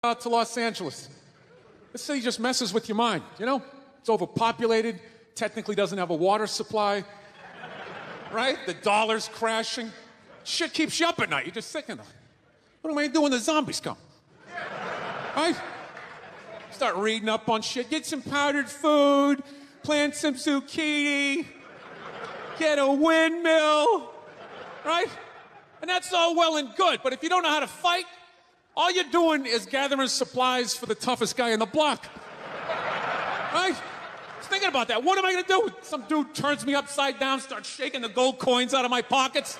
out to Los Angeles. This city just messes with your mind, you know? It's overpopulated, technically doesn't have a water supply, right? The dollar's crashing. Shit keeps you up at night. You're just thinking, what am I gonna do when the zombies come? Right? Start reading up on shit. Get some powdered food, plant some zucchini, get a windmill, right? And that's all well and good, but if you don't know how to fight, all you're doing is gathering supplies for the toughest guy in the block. Right? Just thinking about that. What am I gonna do? Some dude turns me upside down, starts shaking the gold coins out of my pockets.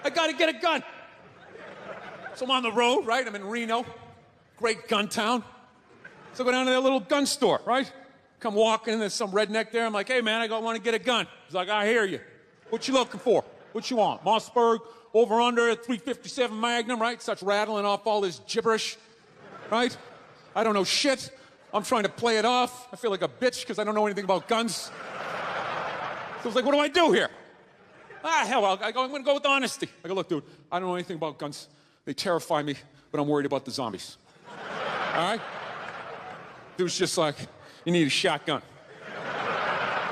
I gotta get a gun. So I'm on the road, right? I'm in Reno, great gun town. So I go down to that little gun store, right? Come walking in, there's some redneck there. I'm like, hey man, I want to get a gun. He's like, I hear you. What you looking for? What you want? Mossberg, over under, 357 Magnum, right? Starts rattling off all this gibberish, right? I don't know shit. I'm trying to play it off. I feel like a bitch because I don't know anything about guns. So I was like, what do I do here? Hell, I'm going to go with honesty. I go, look, dude, I don't know anything about guns. They terrify me, but I'm worried about the zombies. All right? Dude's just like, you need a shotgun.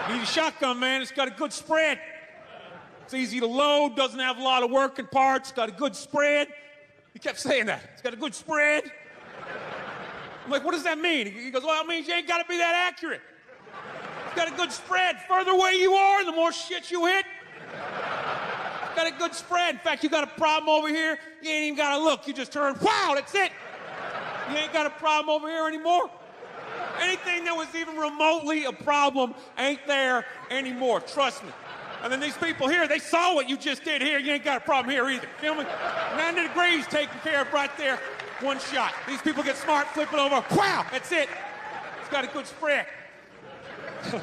You need a shotgun, man. It's got a good spread. It's easy to load, doesn't have a lot of working parts, got a good spread. He kept saying that. It's got a good spread. I'm like, what does that mean? He goes, well, it means you ain't got to be that accurate. It's got a good spread. Further away you are, the more shit you hit. It's got a good spread. In fact, you got a problem over here, you ain't even got to look. You just turn, wow, that's it. You ain't got a problem over here anymore. Anything that was even remotely a problem ain't there anymore. Trust me. And then these people here, they saw what you just did here. You ain't got a problem here either. Feel me? 90 degrees taken care of right there. One shot. These people get smart, flip it over. Wow, that's it. It's got a good spread. So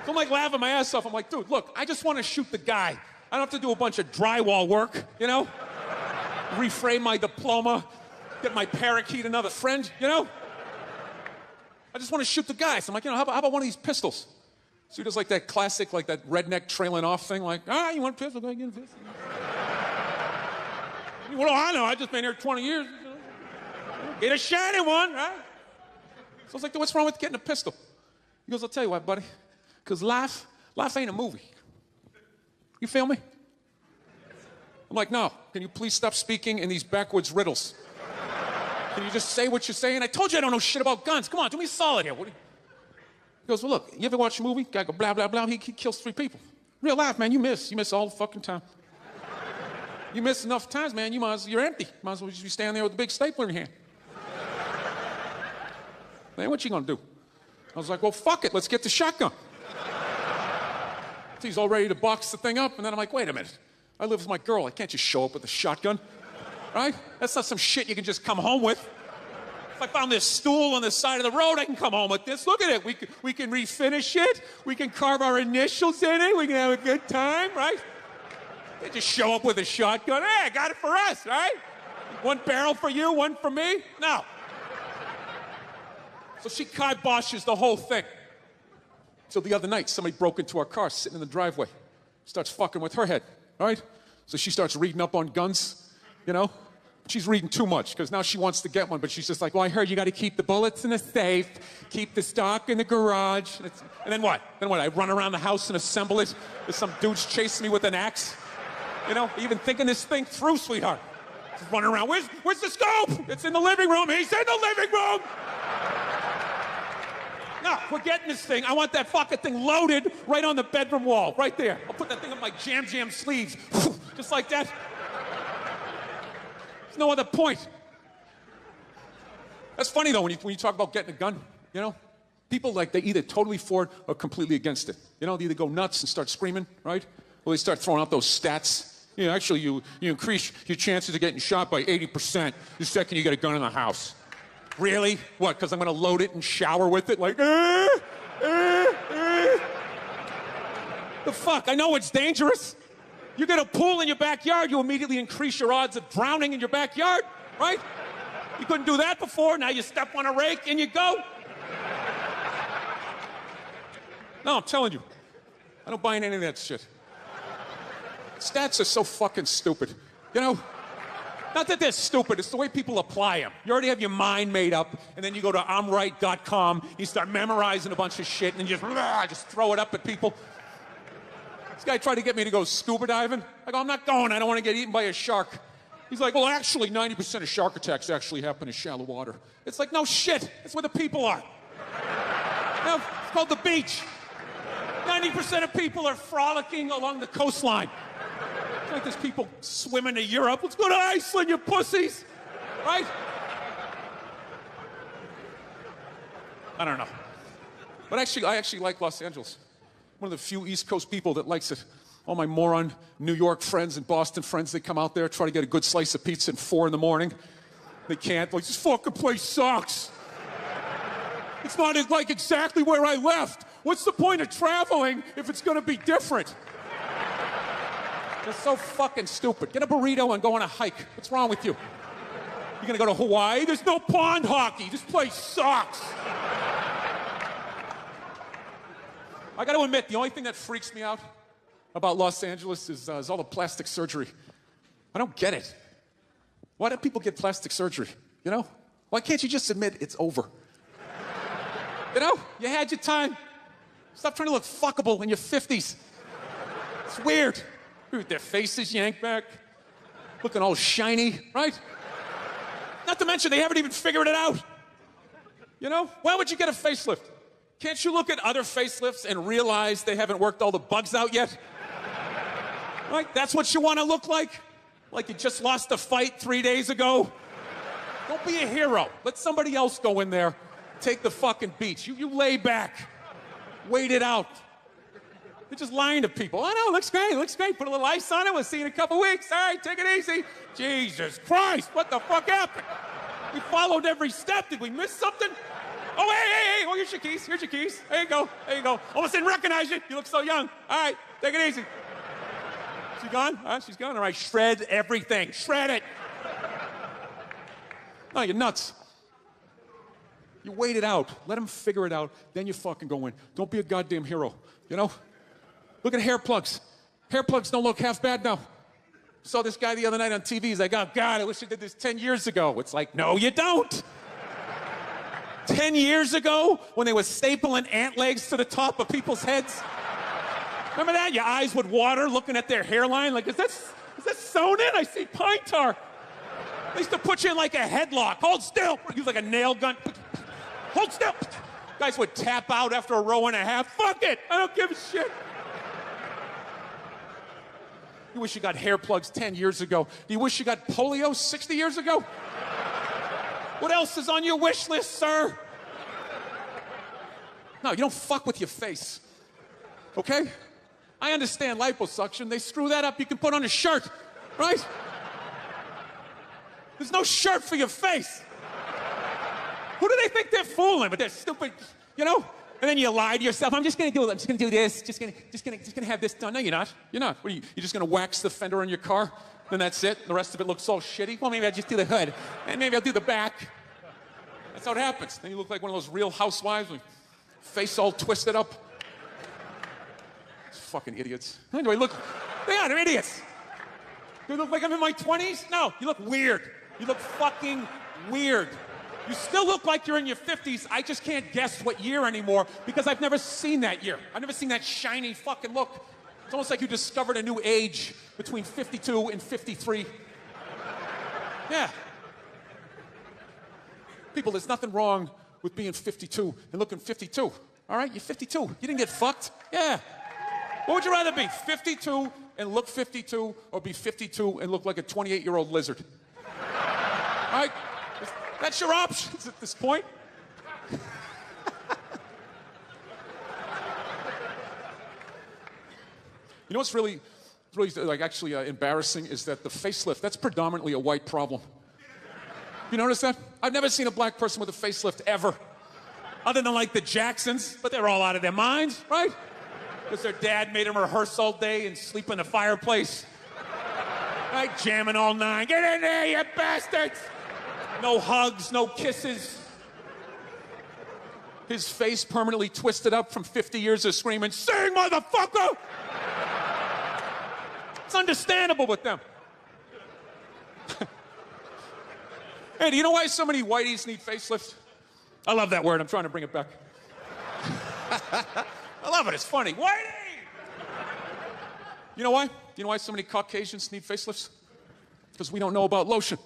I'm like laughing my ass off. I'm like, dude, look, I just want to shoot the guy. I don't have to do a bunch of drywall work, you know? Reframe my diploma, get my parakeet another friend, you know? I just want to shoot the guy. So I'm like, you know, how about one of these pistols? So he does like that classic, like that redneck trailing off thing, like, you want a pistol? Go ahead, get a pistol. Well, I know, I've just been here 20 years. Get a shiny one, right? So I was like, what's wrong with getting a pistol? He goes, I'll tell you what, buddy, because life ain't a movie. You feel me? I'm like, no, can you please stop speaking in these backwoods riddles? Can you just say what you're saying? I told you I don't know shit about guns. Come on, do me a solid here. He goes, well, look, you ever watch a movie? Guy go, blah, blah, blah, he kills 3 people. Real life, man, you miss all the fucking time. You miss enough times, man, you're empty. Might as well just be standing there with a big stapler in your hand. Man, what you gonna do? I was like, well, fuck it, let's get the shotgun. So he's all ready to box the thing up, and then I'm like, wait a minute. I live with my girl, I can't just show up with a shotgun, right? That's not some shit you can just come home with. If I found this stool on the side of the road, I can come home with this. Look at it. We can refinish it. We can carve our initials in it. We can have a good time, right? They just show up with a shotgun. Hey, I got it for us, right? One barrel for you, one for me. No. So she kiboshes the whole thing. So the other night, somebody broke into our car sitting in the driveway. Starts fucking with her head, right? So she starts reading up on guns, you know? She's reading too much because now she wants to get one, but she's just like, well, I heard you got to keep the bullets in a safe, keep the stock in the garage. And then what? I run around the house and assemble it. There's some dudes chasing me with an axe. You know, even thinking this thing through, sweetheart. Just running around. Where's the scope? It's in the living room. He's in the living room. No, we're getting this thing. I want that fucking thing loaded right on the bedroom wall, right there. I'll put that thing on my jam sleeves, just like that. There's no other point. That's funny, though, when you talk about getting a gun, you know? People, like, they either totally for it or completely against it. You know, they either go nuts and start screaming, right? Or they start throwing out those stats. You know, actually, you increase your chances of getting shot by 80% the second you get a gun in the house. Really? What, because I'm going to load it and shower with it? Like, The fuck? I know it's dangerous. You get a pool in your backyard, you immediately increase your odds of drowning in your backyard, right? You couldn't do that before, now you step on a rake and you go. No, I'm telling you, I don't buy into any of that shit. Stats are so fucking stupid, you know? Not that they're stupid, it's the way people apply them. You already have your mind made up, and then you go to I'mRight.com, you start memorizing a bunch of shit, and you just throw it up at people. This guy tried to get me to go scuba diving. I go, I'm not going, I don't want to get eaten by a shark. He's like, well, actually, 90% of shark attacks actually happen in shallow water. It's like, no shit, that's where the people are. No, it's called the beach. 90% of people are frolicking along the coastline. It's like there's people swimming to Europe. Let's go to Iceland, you pussies. Right? I don't know. But I actually like Los Angeles. One of the few East Coast people that likes it. All my moron New York friends and Boston friends, they come out there, try to get a good slice of pizza at 4 in the morning. They can't. Like, this fucking place sucks. It's not like exactly where I left. What's the point of traveling if it's gonna be different? They're so fucking stupid. Get a burrito and go on a hike. What's wrong with you? You're gonna go to Hawaii? There's no pond hockey. This place sucks. I gotta admit, the only thing that freaks me out about Los Angeles is all the plastic surgery. I don't get it. Why do people get plastic surgery? You know? Why can't you just admit it's over? You know? You had your time. Stop trying to look fuckable in your 50s. It's weird. With their faces yanked back, looking all shiny, right? Not to mention, they haven't even figured it out. You know? Why would you get a facelift? Can't you look at other facelifts and realize they haven't worked all the bugs out yet? Right? That's what you want to look like? Like you just lost a fight 3 days ago? Don't be a hero. Let somebody else go in there, take the fucking beach. You lay back. Wait it out. They're just lying to people. Oh, no, looks great. Put a little ice on it. We'll see you in a couple weeks. All right, take it easy. Jesus Christ, what the fuck happened? We followed every step. Did we miss something? Oh, hey. Oh, here's your keys. There you go. Almost didn't recognize you. You look so young. All right, take it easy. She gone? She's gone. All right, shred everything. Shred it. No, you're nuts. You wait it out. Let them figure it out. Then you fucking go in. Don't be a goddamn hero. You know? Look at hair plugs. Hair plugs don't look half bad now. Saw this guy the other night on TV. He's like, oh, God, I wish I did this 10 years ago. It's like, no, you don't. 10 years ago, when they were stapling ant legs to the top of people's heads. Remember that? Your eyes would water looking at their hairline. Like, is that sewn in? I see pine tar. They used to put you in like a headlock. Hold still. Use like a nail gun. Hold still. Guys would tap out after a row and a half. Fuck it. I don't give a shit. You wish you got hair plugs 10 years ago. Do you wish you got polio 60 years ago? What else is on your wish list, sir? No, you don't fuck with your face. Okay? I understand liposuction. They screw that up. You can put on a shirt, right? There's no shirt for your face. Who do they think they're fooling? But they're stupid, you know? And then you lie to yourself. I'm just gonna do this. Just gonna have this done. No, you're not. You're not. What are you? You're just gonna wax the fender on your car? Then that's it. The rest of it looks all shitty. Well, maybe I'll just do the hood, and maybe I'll do the back. That's how it happens. Then you look like one of those Real Housewives with face all twisted up. Fucking idiots. Anyway, look. They're idiots. Do I look like I'm in my 20s? No, you look weird. You look fucking weird. You still look like you're in your 50s. I just can't guess what year anymore because I've never seen that year. I've never seen that shiny fucking look. It's almost like you discovered a new age between 52 and 53. Yeah. People, there's nothing wrong with being 52 and looking 52. All right? You're 52. You didn't get fucked. Yeah. What would you rather be, 52 and look 52, or be 52 and look like a 28-year-old lizard? All right? That's your options at this point. You know what's really like actually embarrassing is that the facelift, that's predominantly a white problem. You notice that? I've never seen a black person with a facelift ever. Other than like the Jacksons, but they're all out of their minds, right? Because their dad made them rehearse all day and sleep in the fireplace. Right? Jamming all night. Get in there, you bastards! No hugs, no kisses. His face permanently twisted up from 50 years of screaming, sing, motherfucker! It's understandable with them. Hey, do you know why so many whiteys need facelifts? I love that word. I'm trying to bring it back. I love it. It's funny. Whitey! You know why? Do you know why so many Caucasians need facelifts? Because we don't know about lotion.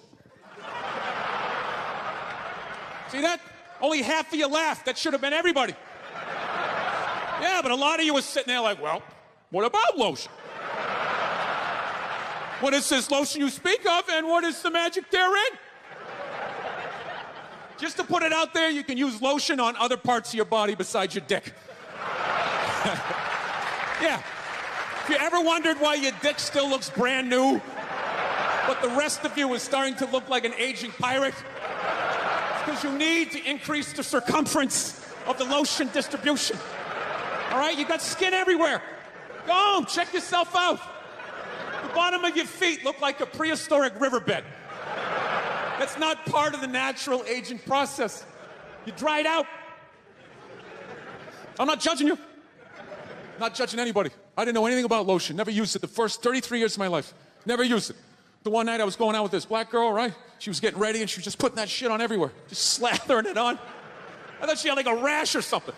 See that? Only half of you laughed. That should have been everybody. Yeah, but a lot of you were sitting there like, well, what about lotion? What is this lotion you speak of, and what is the magic therein? Just to put it out there, you can use lotion on other parts of your body besides your dick. Yeah. If you ever wondered why your dick still looks brand new, but the rest of you is starting to look like an aging pirate, it's because you need to increase the circumference of the lotion distribution. All right? You got skin everywhere. Go home, check yourself out. The bottom of your feet look like a prehistoric riverbed. That's not part of the natural aging process. You dried out. I'm not judging you. Not judging anybody. I didn't know anything about lotion. Never used it the first 33 years of my life. Never used it. The one night I was going out with this black girl, right? She was getting ready and she was just putting that shit on everywhere. Just slathering it on. I thought she had like a rash or something.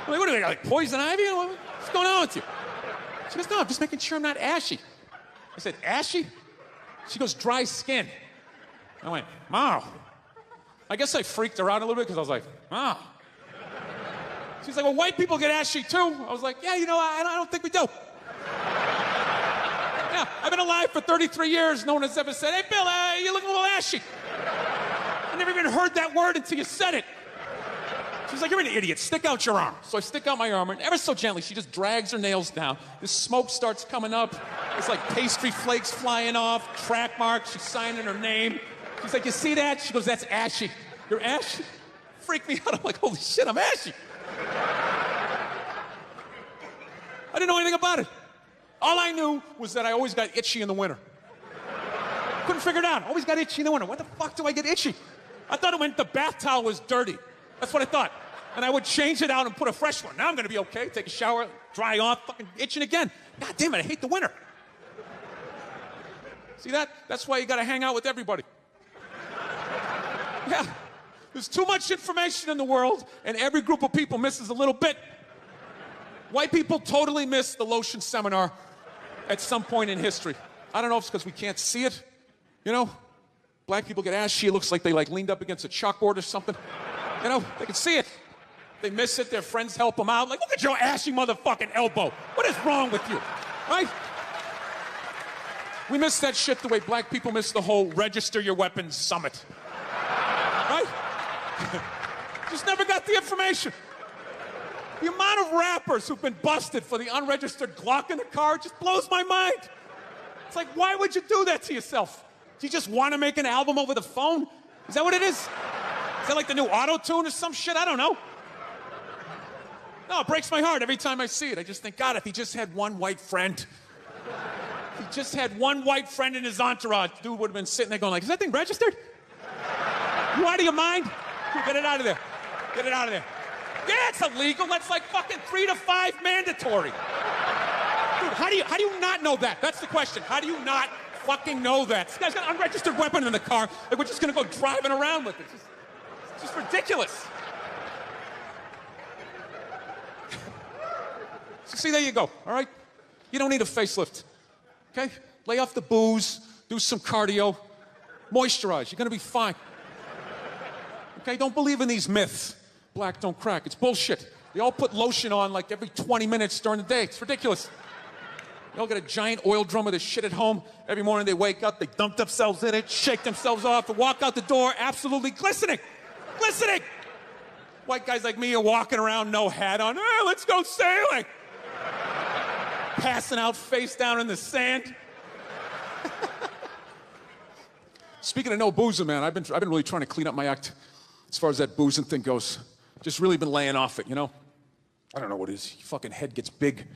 I'm like, what do they got, like poison ivy? What's going on with you? She goes, no, I'm just making sure I'm not ashy. I said, ashy? She goes, dry skin. I went, wow. I guess I freaked her out a little bit because I was like, wow. She's like, well, white people get ashy too. I was like, yeah, you know, I don't think we do. Yeah, I've been alive for 33 years. No one has ever said, hey, Bill, you're looking a little ashy. I never even heard that word until you said it. She's like, you're an idiot. Stick out your arm. So I stick out my arm, and ever so gently, she just drags her nails down. The smoke starts coming up. It's like pastry flakes flying off, track marks. She's signing her name. She's like, you see that? She goes, that's ashy. You're ashy? Freaked me out. I'm like, holy shit, I'm ashy. I didn't know anything about it. All I knew was that I always got itchy in the winter. Couldn't figure it out. Always got itchy in the winter. Why the fuck do I get itchy? I thought it meant the bath towel was dirty. That's what I thought. And I would change it out and put a fresh one. Now I'm going to be okay. Take a shower, dry off, fucking itching again. God damn it, I hate the winter. See that? That's why you got to hang out with everybody. Yeah. There's too much information in the world, and every group of people misses a little bit. White people totally miss the lotion seminar at some point in history. I don't know if it's because we can't see it. You know? Black people get ashy. It looks like they leaned up against a chalkboard or something. You know? They can see it. They miss it. Their friends help them out. Like, look at your ashy motherfucking elbow. What is wrong with you? Right? We miss that shit the way black people miss the whole register your weapons summit. Right? Just never got the information. The amount of rappers who've been busted for the unregistered Glock in the car just blows my mind. It's like, why would you do that to yourself? Do you just want to make an album over the phone? Is that what it is? Is that like the new auto-tune or some shit? I don't know. No, it breaks my heart every time I see it. I just think, God, if he just had one white friend. If he just had one white friend in his entourage, dude would have been sitting there going like, is that thing registered? You out of your mind? Dude, get it out of there. Get it out of there. Yeah, it's illegal. That's like fucking 3 to 5 mandatory. Dude, how do you not know that? That's the question. How do you not fucking know that? This guy's got an unregistered weapon in the car, and we're just gonna go driving around with it. It's just ridiculous. So see, there you go, all right? You don't need a facelift, okay? Lay off the booze, do some cardio, moisturize. You're gonna be fine. Okay, don't believe in these myths. Black don't crack. It's bullshit. They all put lotion on like every 20 minutes during the day. It's ridiculous. They all got a giant oil drum of this shit at home. Every morning they wake up, they dump themselves in it, shake themselves off, and walk out the door absolutely glistening. Glistening! White guys like me are walking around, no hat on. Hey, let's go sailing! Passing out face down in the sand. Speaking of no boozing, man, I've been really trying to clean up my act as far as that boozing thing goes. Just really been laying off it, you know? I don't know what it is. Your fucking head gets big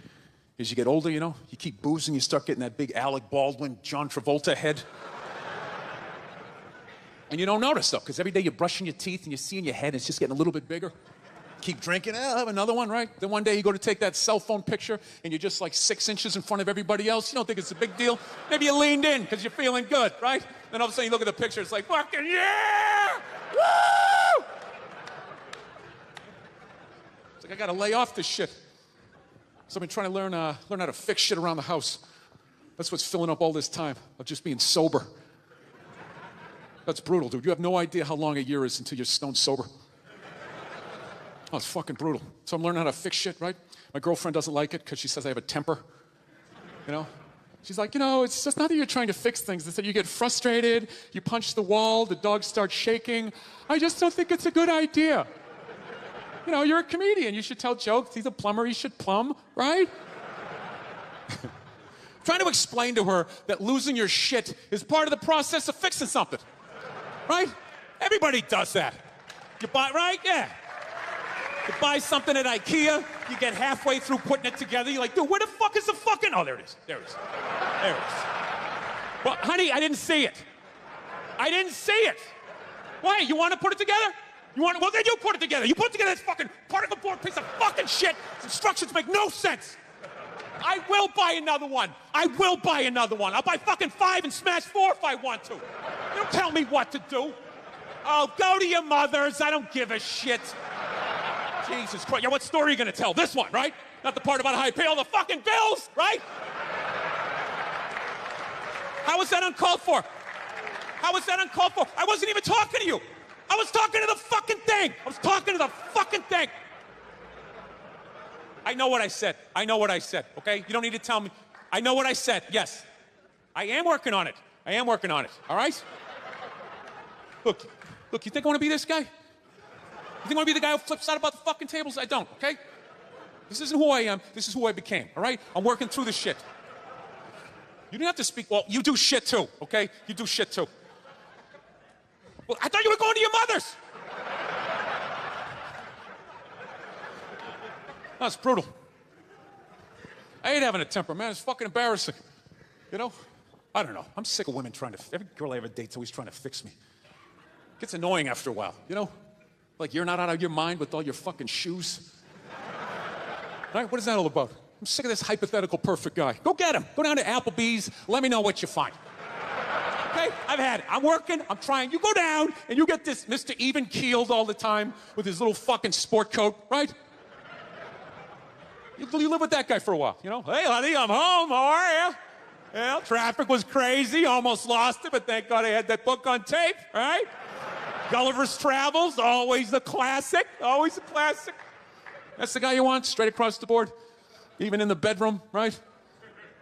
as you get older, you know? You keep boozing, you start getting that big Alec Baldwin, John Travolta head. And you don't notice, though, because every day you're brushing your teeth and you see in your head it's just getting a little bit bigger. Keep drinking, I'll have another one, right? Then one day you go to take that cell phone picture and you're just like 6 inches in front of everybody else. You don't think it's a big deal. Maybe you leaned in because you're feeling good, right? Then all of a sudden you look at the picture, it's like, fucking yeah! Woo! It's like, I gotta lay off this shit. So I've been trying to learn how to fix shit around the house. That's what's filling up all this time of just being sober. That's brutal, dude. You have no idea how long a year is until you're stone sober. Oh, it's fucking brutal. So I'm learning how to fix shit, right? My girlfriend doesn't like it because she says I have a temper. You know? She's like, it's just not that you're trying to fix things. It's that you get frustrated, you punch the wall, the dog starts shaking. I just don't think it's a good idea. You're a comedian. You should tell jokes. He's a plumber. He should plumb, right? Trying to explain to her that losing your shit is part of the process of fixing something. Right? Everybody does that. You buy, right? Yeah. You buy something at IKEA, you get halfway through putting it together, you're like, dude, where the fuck is the fucking... Oh, there it is. There it is. There it is. Well, honey, I didn't see it. I didn't see it. Why? You want to put it together? Well, then you put it together. You put together this fucking particle board piece of fucking shit. Instructions make no sense. I will buy another one. I will buy another one. I'll buy fucking 5 and smash 4 if I want to. You don't tell me what to do. Oh, go to your mother's. I don't give a shit. Jesus Christ. Yeah, what story are you going to tell? This one, right? Not the part about how I pay all the fucking bills, right? How was that uncalled for? How was that uncalled for? I wasn't even talking to you. I was talking to the fucking thing. I was talking to the fucking thing. I know what I said. I know what I said, okay? You don't need to tell me. I know what I said, yes. I am working on it. I am working on it, all right? Look, you think I want to be this guy? You think I want to be the guy who flips out about the fucking tables? I don't, okay? This isn't who I am. This is who I became, all right? I'm working through this shit. You don't have to speak. Well, you do shit too, okay? You do shit too. Well, I thought you were going to your mother's. That's brutal. I hate having a temper, man. It's fucking embarrassing. I don't know. I'm sick of women trying to... Every girl I ever date's always trying to fix me. It gets annoying after a while, Like you're not out of your mind with all your fucking shoes. Right? What is that all about? I'm sick of this hypothetical perfect guy. Go get him. Go down to Applebee's. Let me know what you find. Okay? I've had it. I'm working. I'm trying. You go down and you get this Mr. Even-keeled all the time with his little fucking sport coat, right? You live with that guy for a while, Hey, honey, I'm home. How are you? Well, traffic was crazy. Almost lost it, but thank God I had that book on tape, right? Gulliver's Travels, always a classic. Always a classic. That's the guy you want, straight across the board. Even in the bedroom, right?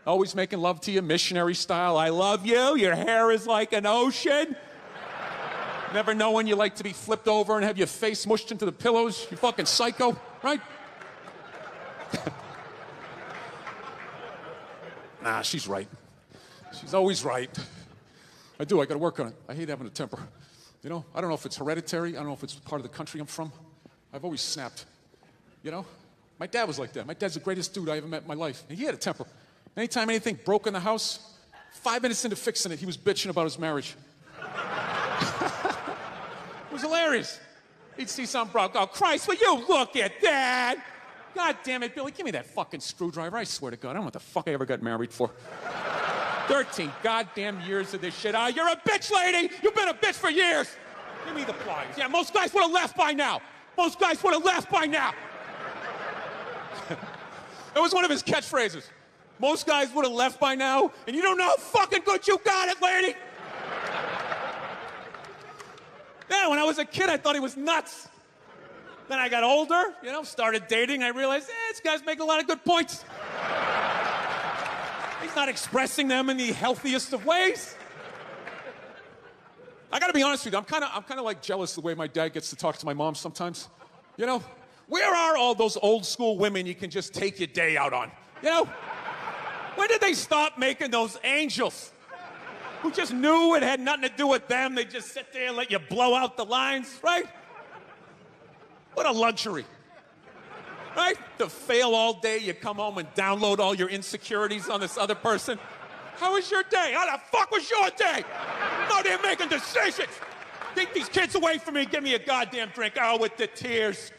Always making love to you, missionary style. I love you. Your hair is like an ocean. Never know when you like to be flipped over and have your face mushed into the pillows. You fucking psycho, right? Nah, she's right. She's always right. I gotta work on it. I hate having a temper. I don't know if it's hereditary. I don't know if it's part of the country I'm from. I've always snapped. My dad was like that. My dad's the greatest dude I ever met in my life. And he had a temper. Anytime anything broke in the house, 5 minutes into fixing it, he was bitching about his marriage. It was hilarious. He'd see something broke. Oh, Christ, will you look at that? God damn it, Billy, give me that fucking screwdriver. I swear to God, I don't know what the fuck I ever got married for. 13 goddamn years of this shit. You're a bitch, lady. You've been a bitch for years. Give me the pliers. Yeah, most guys would have left by now. Most guys would have left by now. That was one of his catchphrases. Most guys would have left by now, and you don't know how fucking good you got it, lady. Yeah, when I was a kid, I thought he was nuts. Then I got older, started dating. I realized, this guy's making a lot of good points. He's not expressing them in the healthiest of ways. I got to be honest with you. I'm kind of like jealous the way my dad gets to talk to my mom sometimes. Where are all those old school women you can just take your day out on? When did they stop making those angels who just knew it had nothing to do with them? They just sit there and let you blow out the lines, right? What a luxury, right? To fail all day, you come home and download all your insecurities on this other person. How was your day? How the fuck was your day? No, they're making decisions. Take these kids away from me. Give me a goddamn drink. Oh, with the tears.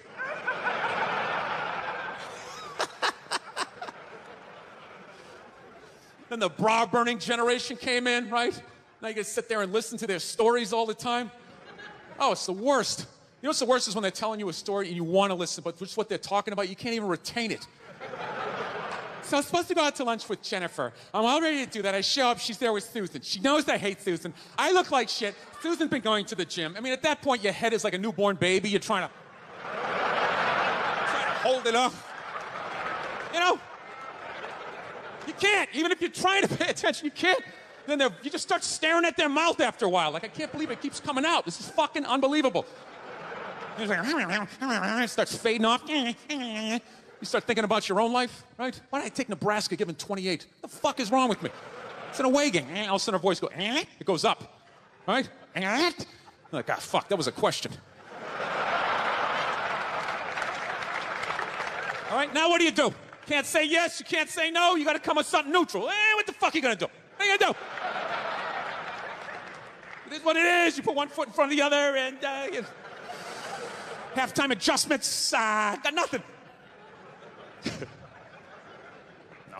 Then the bra-burning generation came in, right? Now you gotta sit there and listen to their stories all the time. Oh, it's the worst. You know what's the worst is when they're telling you a story and you want to listen, but just what they're talking about, you can't even retain it. So I was supposed to go out to lunch with Jennifer. I'm all ready to do that. I show up, she's there with Susan. She knows I hate Susan. I look like shit. Susan's been going to the gym. I mean, at that point, your head is like a newborn baby. You're trying to hold it up. You know? You can't. Even if you're trying to pay attention, you can't. Then you just start staring at their mouth after a while. Like, I can't believe it keeps coming out. This is fucking unbelievable. It starts fading off. You start thinking about your own life, right? Why did I take Nebraska given 28? What the fuck is wrong with me? It's an away game. All of a sudden, her voice goes, it goes up, right? I'm like, ah, fuck, that was a question. All right, now what do? Can't say yes, you can't say no, you gotta come with something neutral. What the fuck are you gonna do? What are you gonna do? It is what it is. You put one foot in front of the other and, halftime adjustments, got nothing. No.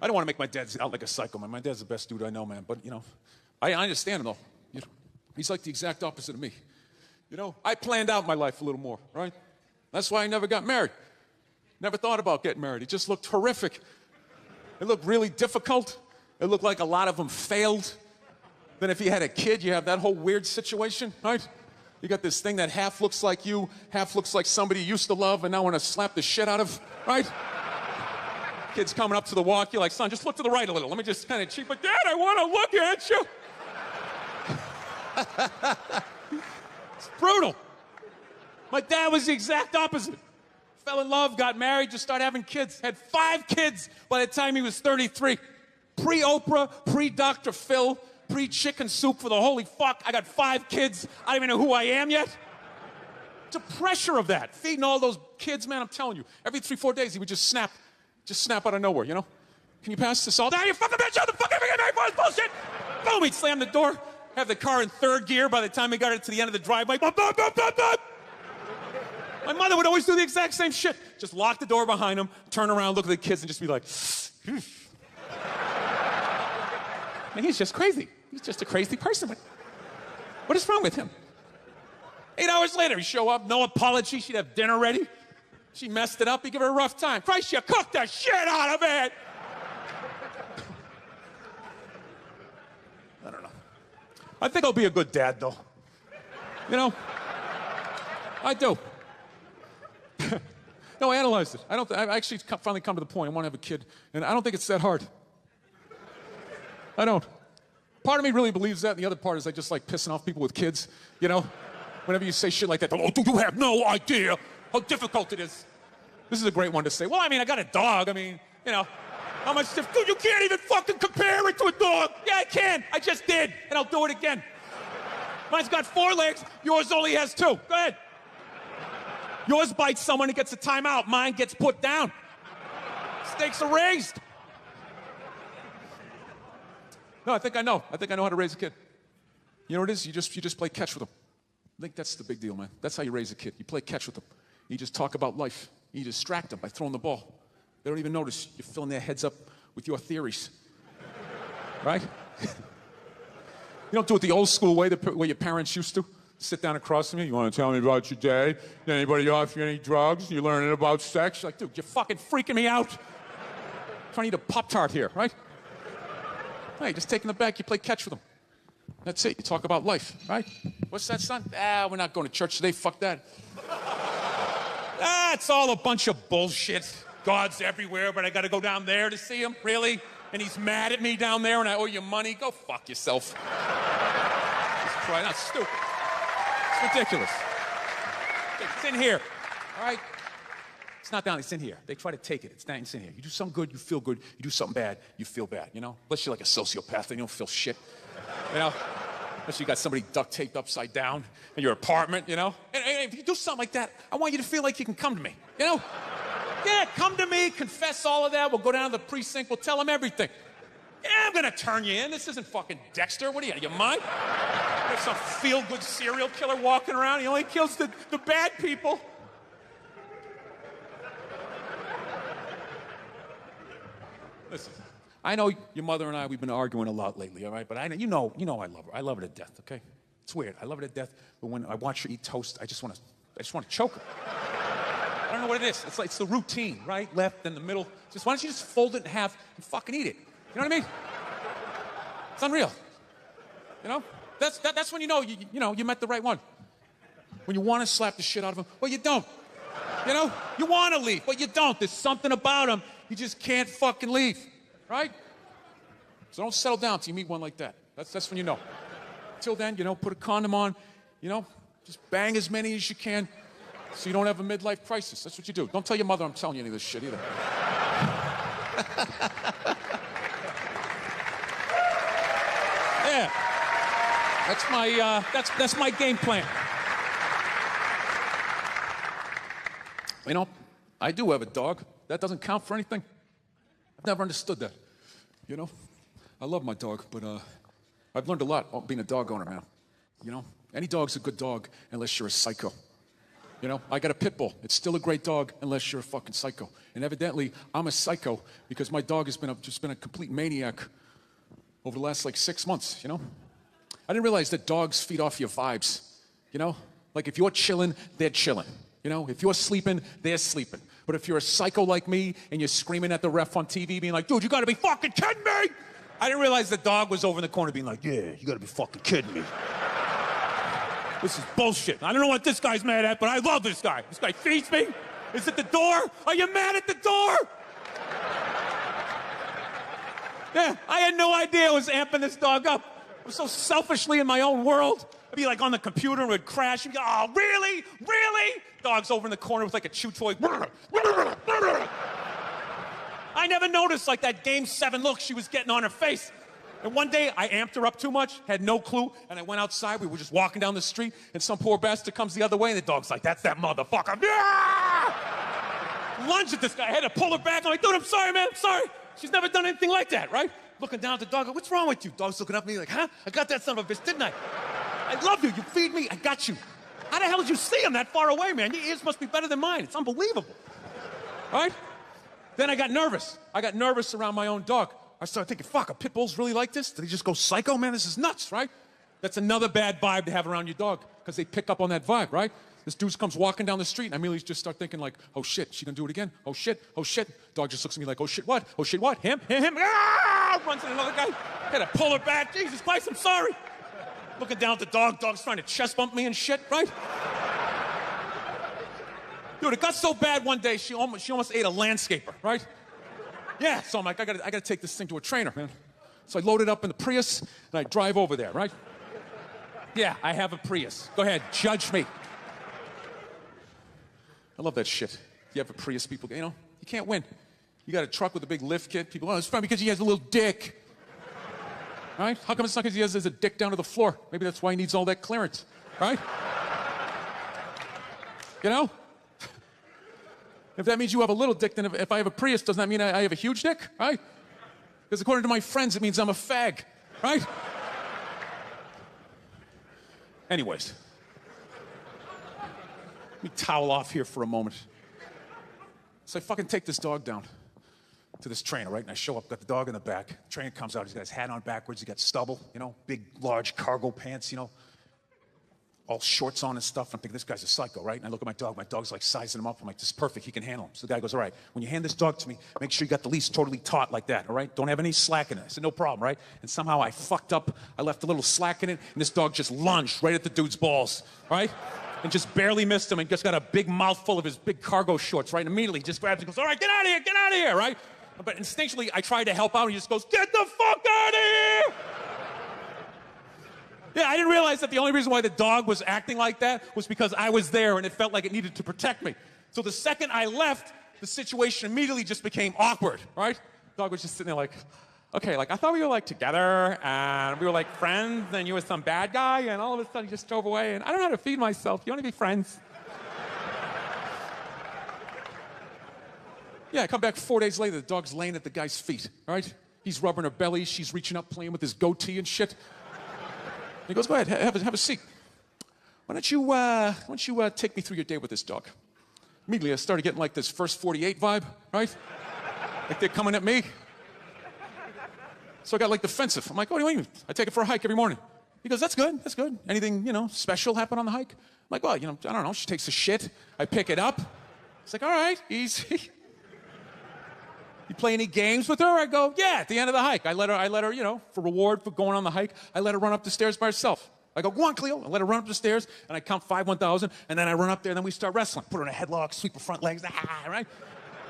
I don't want to make my dad out like a psycho, man. My dad's the best dude I know, man. But, I understand him, though. He's like the exact opposite of me. I planned out my life a little more, right? That's why I never got married. Never thought about getting married. It just looked horrific. It looked really difficult. It looked like a lot of them failed. Then if you had a kid, you have that whole weird situation, right? You got this thing that half looks like you, half looks like somebody you used to love and now want to slap the shit out of, right? Kid's coming up to the walk, you're like, son, just look to the right a little. Let me just kind of cheat, but Dad, I want to look at you. It's brutal. My dad was the exact opposite. Fell in love, got married, just started having kids. Had 5 kids by the time he was 33. Pre-Oprah, pre-Dr. Phil, pre-chicken soup for the holy fuck. I got 5 kids. I don't even know who I am yet. The pressure of that, feeding all those kids, man, I'm telling you. Every 3-4 days, he would just snap out of nowhere, Can you pass this all down? You fucking bitch, how the fuck am I getting married for this bullshit? Boom, he'd slam the door, have the car in 3rd gear by the time he got it to the end of the driveway. Bop, bop, bop, bop, bop. My mother would always do the exact same shit. Just lock the door behind him, turn around, look at the kids, and just be like, Man, he's just crazy. He's just a crazy person. What is wrong with him? 8 hours later, he'd show up, no apology. She'd have dinner ready. She messed it up. He'd give her a rough time. Christ, you cooked the shit out of it. I don't know. I think I'll be a good dad, though. I do. No, I analyzed it. I've actually finally come to the point. I want to have a kid, and I don't think it's that hard. I don't. Part of me really believes that, and the other part is I just like pissing off people with kids, Whenever you say shit like that, oh, do you have no idea how difficult it is? This is a great one to say. Well, I mean, I got a dog. I mean, how much dude, you can't even fucking compare it to a dog. Yeah, I can. I just did, and I'll do it again. Mine's got 4 legs. Yours only has 2. Go ahead. Yours bites someone and gets a timeout. Mine gets put down. Stakes are raised. No, I think I know. I think I know how to raise a kid. You know what it is? You just play catch with them. I think that's the big deal, man. That's how you raise a kid. You play catch with them. You just talk about life. You distract them by throwing the ball. They don't even notice you're filling their heads up with your theories. Right? You don't do it the old school way, the way your parents used to. Sit down across from you. You want to tell me about your day? Did anybody offer you any drugs? You learning about sex? You're like, dude, you're fucking freaking me out. I'm trying to eat a Pop-Tart here, right? Hey, just take them back. You play catch with them. That's it. You talk about life, right? What's that, son? We're not going to church today. Fuck that. It's all a bunch of bullshit. God's everywhere, but I got to go down there to see him? Really? And he's mad at me down there and I owe you money? Go fuck yourself. Just try. That's stupid. It's ridiculous. It's in here, all right? It's not down, it's in here. They try to take it. It's in here. You do something good, you feel good. You do something bad, you feel bad, Unless you're like a sociopath, then you don't feel shit, Unless you got somebody duct taped upside down in your apartment, And if you do something like that, I want you to feel like you can come to me, Yeah, come to me, confess all of that. We'll go down to the precinct, we'll tell them everything. Yeah, I'm gonna turn you in. This isn't fucking Dexter. What are you, out of your mind? There's some feel-good serial killer walking around. He only kills the bad people. Listen, I know your mother and we've been arguing a lot lately, all right? But you know I love her. I love her to death, okay? It's weird. I love her to death, but when I watch her eat toast, I just want to choke her. I don't know what it is. It's the routine, right? Left, then the middle. Just why don't you just fold it in half and fucking eat it? You know what I mean? It's unreal. You know? That's when you know you met the right one. When you want to slap the shit out of him, well, you don't. You know? You want to leave, but you don't. There's something about him you just can't fucking leave, right? So don't settle down till you meet one like that. That's when you know. Till then, put a condom on, just bang as many as you can so you don't have a midlife crisis. That's what you do. Don't tell your mother I'm telling you any of this shit either. Yeah. That's my game plan. I do have a dog. That doesn't count for anything. I've never understood that. I love my dog, but I've learned a lot about being a dog owner, man. Any dog's a good dog unless you're a psycho. I got a pit bull. It's still a great dog unless you're a fucking psycho. And evidently, I'm a psycho because my dog has just been a complete maniac over the last 6 months, I didn't realize that dogs feed off your vibes, Like if you're chilling, they're chilling. If you're sleeping, they're sleeping. But if you're a psycho like me and you're screaming at the ref on TV being like, dude, you gotta be fucking kidding me! I didn't realize the dog was over in the corner being like, yeah, you gotta be fucking kidding me. This is bullshit. I don't know what this guy's mad at, but I love this guy. This guy feeds me. Is it the door? Are you mad at the door? Yeah, I had no idea I was amping this dog up. I was so selfishly in my own world. I'd be on the computer and it would crash. You'd go, oh, really? Really? Dog's over in the corner with a chew toy. I never noticed that Game 7 look she was getting on her face. And one day I amped her up too much, had no clue, and I went outside. We were just walking down the street, and some poor bastard comes the other way, and the dog's like, that's that motherfucker. Yeah! Lunge at this guy. I had to pull her back. I'm like, dude, I'm sorry, man. I'm sorry. She's never done anything like that, right? Looking down at the dog, what's wrong with you? Dog's looking up at me like, huh? I got that son of a bitch, didn't I? I love you. You feed me. I got you. How the hell did you see him that far away, man? Your ears must be better than mine. It's unbelievable. Right? Then I got nervous. I got nervous around my own dog. I started thinking, fuck, are pit bulls really like this? Do they just go psycho? Man, this is nuts, right? That's another bad vibe to have around your dog because they pick up on that vibe, right? This dude comes walking down the street and I immediately just start thinking oh shit, she gonna do it again? Oh shit, oh shit. Dog just looks at me like, oh shit, what? Oh shit, what? Him? Ah! Runs at another guy. Had to pull her back. Jesus Christ, I'm sorry. Looking down at the dog. Dog's trying to chest bump me and shit, right? Dude, it got so bad one day, she almost ate a landscaper, right? Yeah, so I'm like, I gotta take this thing to a trainer, man. So I load it up in the Prius, and I drive over there, right? Yeah, I have a Prius. Go ahead, judge me. I love that shit. You have a Prius, people, you can't win. You got a truck with a big lift kit. People, it's fine because he has a little dick. Right? How come it's not because he has a dick down to the floor? Maybe that's why he needs all that clearance, right? If that means you have a little dick, then if I have a Prius, doesn't that mean I have a huge dick, right? Because according to my friends, it means I'm a fag, right? Anyways. Let me towel off here for a moment. So I fucking take this dog down to this trainer, right? And I show up, got the dog in the back. The trainer comes out, he's got his hat on backwards, he got stubble, big, large cargo pants, all shorts on and stuff. I'm thinking, this guy's a psycho, right? And I look at my dog's sizing him up. I'm like, this is perfect, he can handle him. So the guy goes, all right, when you hand this dog to me, make sure you got the leash totally taut like that, all right? Don't have any slack in it. I said, no problem, right? And somehow I fucked up, I left a little slack in it, and this dog just lunged right at the dude's balls, right? And just barely missed him and just got a big mouthful of his big cargo shorts, right? And immediately he just grabs and goes, all right, get out of here, right? But instinctually, I tried to help out, and he just goes, get the fuck out of here! Yeah, I didn't realize that the only reason why the dog was acting like that was because I was there and it felt like it needed to protect me. So the second I left, the situation immediately just became awkward, right? The dog was just sitting there okay, I thought we were together and we were friends and you were some bad guy and all of a sudden you just drove away and I don't know how to feed myself. You want to be friends? Yeah, I come back 4 days later, the dog's laying at the guy's feet, all right? He's rubbing her belly, she's reaching up, playing with his goatee and shit. He goes, go ahead, have a seat. Why don't you take me through your day with this dog? Immediately, I started getting this First 48 vibe, right? Like they're coming at me. So I got like defensive. I'm like, what do you mean? I take it for a hike every morning. He goes, that's good, that's good. Anything, special happen on the hike? I'm like, well, I don't know. She takes a shit. I pick it up. It's like, all right, easy. You play any games with her? I go, yeah, at the end of the hike. I let her, for reward for going on the hike, I let her run up the stairs by herself. I go, go on, Cleo. I let her run up the stairs, and I count 5, 1,000, and then I run up there, and then we start wrestling. Put her in a headlock, sweep her front legs, right?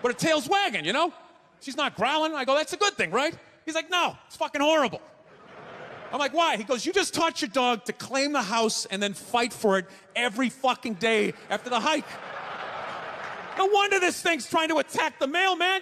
But her tail's wagging, She's not growling. I go, that's a good thing, right? He's like, no, it's fucking horrible. I'm like, why? He goes, you just taught your dog to claim the house and then fight for it every fucking day after the hike. No wonder this thing's trying to attack the mailman,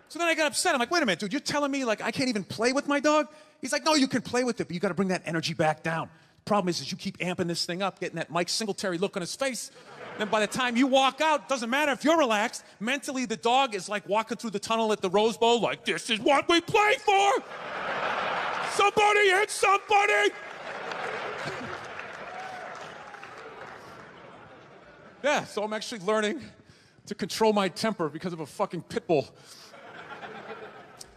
So then I got upset. I'm like, wait a minute, dude, you're telling me, like, I can't even play with my dog? He's like, no, you can play with it, but you got to bring that energy back down. The problem is you keep amping this thing up, getting that Mike Singletary look on his face. Then by the time you walk out, doesn't matter if you're relaxed. Mentally, the dog is like walking through the tunnel at the Rose Bowl, like, this is what we play for. Somebody hit somebody. Yeah, so I'm actually learning to control my temper because of a fucking pit bull.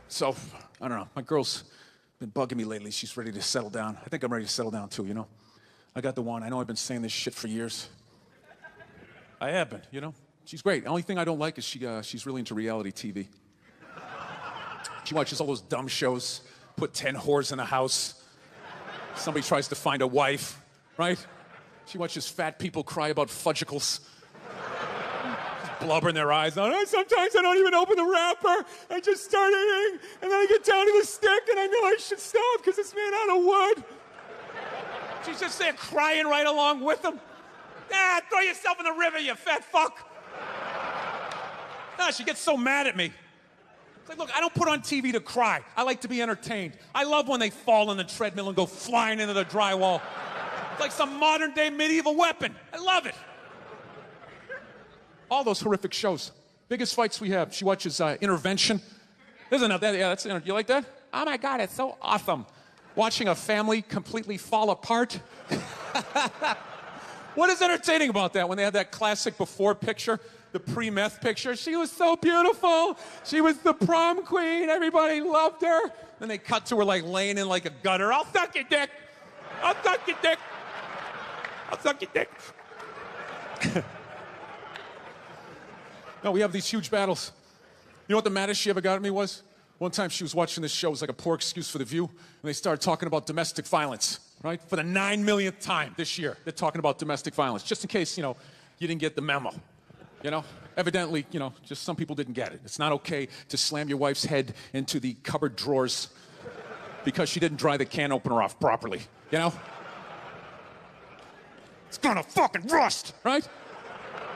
So, I don't know. My girl's been bugging me lately. She's ready to settle down. I think I'm ready to settle down too, I got the one. I know I've been saying this shit for years. I have been, She's great. The only thing I don't like is she's really into reality TV. She watches all those dumb shows, put 10 whores in a house. Somebody tries to find a wife, right? She watches fat people cry about fudgicles. Just blubber in their eyes. Sometimes I don't even open the wrapper. I just start eating, and then I get down to the stick, and I know I should stop because it's made out of wood. She's just there crying right along with them. Throw yourself in the river, you fat fuck. She gets so mad at me. It's like, look, I don't put on TV to cry. I like to be entertained. I love when they fall on the treadmill and go flying into the drywall. It's like some modern-day medieval weapon. I love it. All those horrific shows. Biggest fights we have. She watches Intervention. Isn't that? Yeah, that's. You like that? Oh my God, it's so awesome. Watching a family completely fall apart. What is entertaining about that when they have that classic before picture, the pre-meth picture? She was so beautiful. She was the prom queen. Everybody loved her. Then they cut to her like laying in like a gutter. I'll suck your dick. I'll suck your dick. I'll suck your dick. No, we have these huge battles. You know what the maddest she ever got at me was? One time she was watching this show. It was like a poor excuse for The View. And they started talking about domestic violence, right? For the 9 millionth time this year, they're talking about domestic violence. Just in case, you didn't get the memo. Evidently, just some people didn't get it. It's not okay to slam your wife's head into the cupboard drawers because she didn't dry the can opener off properly, It's gonna fucking rust, right?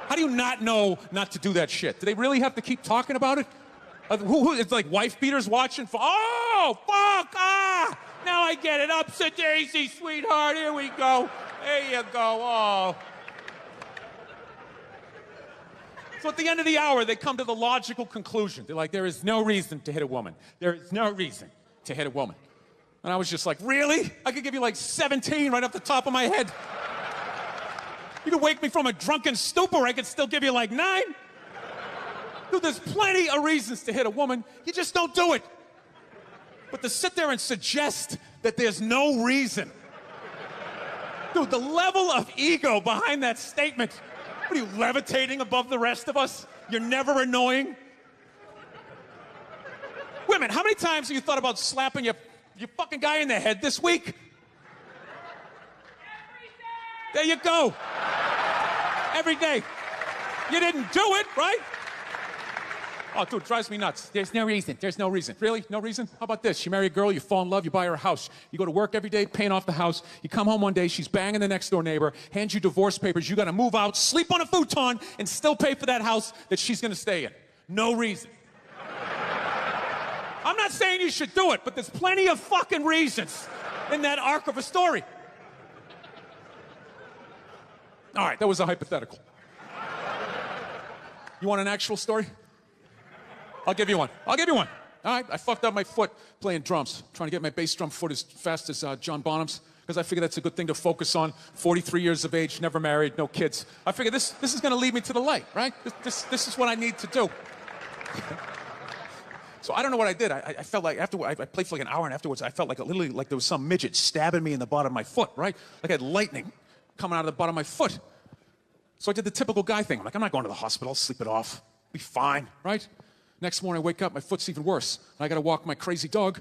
How do you not know not to do that shit? Do they really have to keep talking about it? It's like wife beaters watching. Oh, fuck, now I get it. Upsy-daisy, sweetheart, here we go. There you go, oh. So at the end of the hour, they come to the logical conclusion. They're like, there is no reason to hit a woman. There is no reason to hit a woman. And I was just like, really? I could give you like 17 right off the top of my head. You could wake me from a drunken stupor, I could still give you like 9. Dude, there's plenty of reasons to hit a woman. You just don't do it. But to sit there and suggest that there's no reason. Dude, the level of ego behind that statement. What are you, levitating above the rest of us? You're never annoying? Women, how many times have you thought about slapping your fucking guy in the head this week? There you go. Every day. You didn't do it, right? Oh, dude, it drives me nuts. There's no reason. There's no reason. Really? No reason? How about this? You marry a girl, you fall in love, you buy her a house. You go to work every day, paying off the house. You come home one day, she's banging the next door neighbor, hands you divorce papers. You got to move out, sleep on a futon, and still pay for that house that she's going to stay in. No reason. I'm not saying you should do it, but there's plenty of fucking reasons in that arc of a story. All right, that was a hypothetical. You want an actual story? I'll give you one. All right, I fucked up my foot playing drums, trying to get my bass drum foot as fast as John Bonham's, because I figured that's a good thing to focus on. 43 years of age, never married, no kids. I figured this is going to lead me to the light, right? This is what I need to do. So I don't know what I did. I felt like after I played for like an hour, and afterwards I felt like literally like there was some midget stabbing me in the bottom of my foot, right? Like I had lightning coming out of the bottom of my foot. So I did the typical guy thing. I'm like, I'm not going to the hospital. I'll sleep it off. Be fine, right? Next morning I wake up, my foot's even worse. And I got to walk my crazy dog.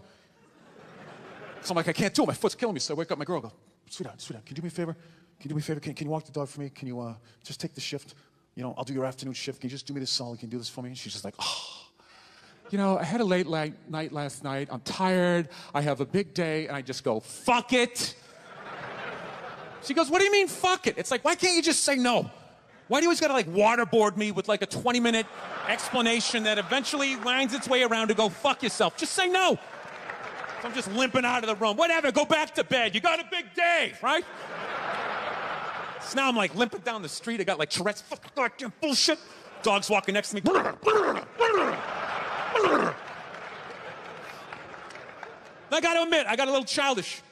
So I'm like, I can't do it. My foot's killing me. So I wake up my girl, go, sweetheart, can you do me a favor? Can you do me a favor? Can you walk the dog for me? Can you just take the shift? You know, I'll do your afternoon shift. Can you just do me this solid? Can you do this for me? And she's just like, oh. You know, I had a late night last night. I'm tired. I have a big day. And I just go, fuck it. She goes, what do you mean, fuck it? It's like, why can't you just say no? Why do you always gotta like waterboard me with like a 20-minute explanation that eventually winds its way around to go, fuck yourself? Just say no. So I'm just limping out of the room. Whatever, go back to bed. You got a big day, right? So now I'm like limping down the street. I got like Tourette's. Fuck, goddamn bullshit. Dog's walking next to me. I got to admit, I got a little childish.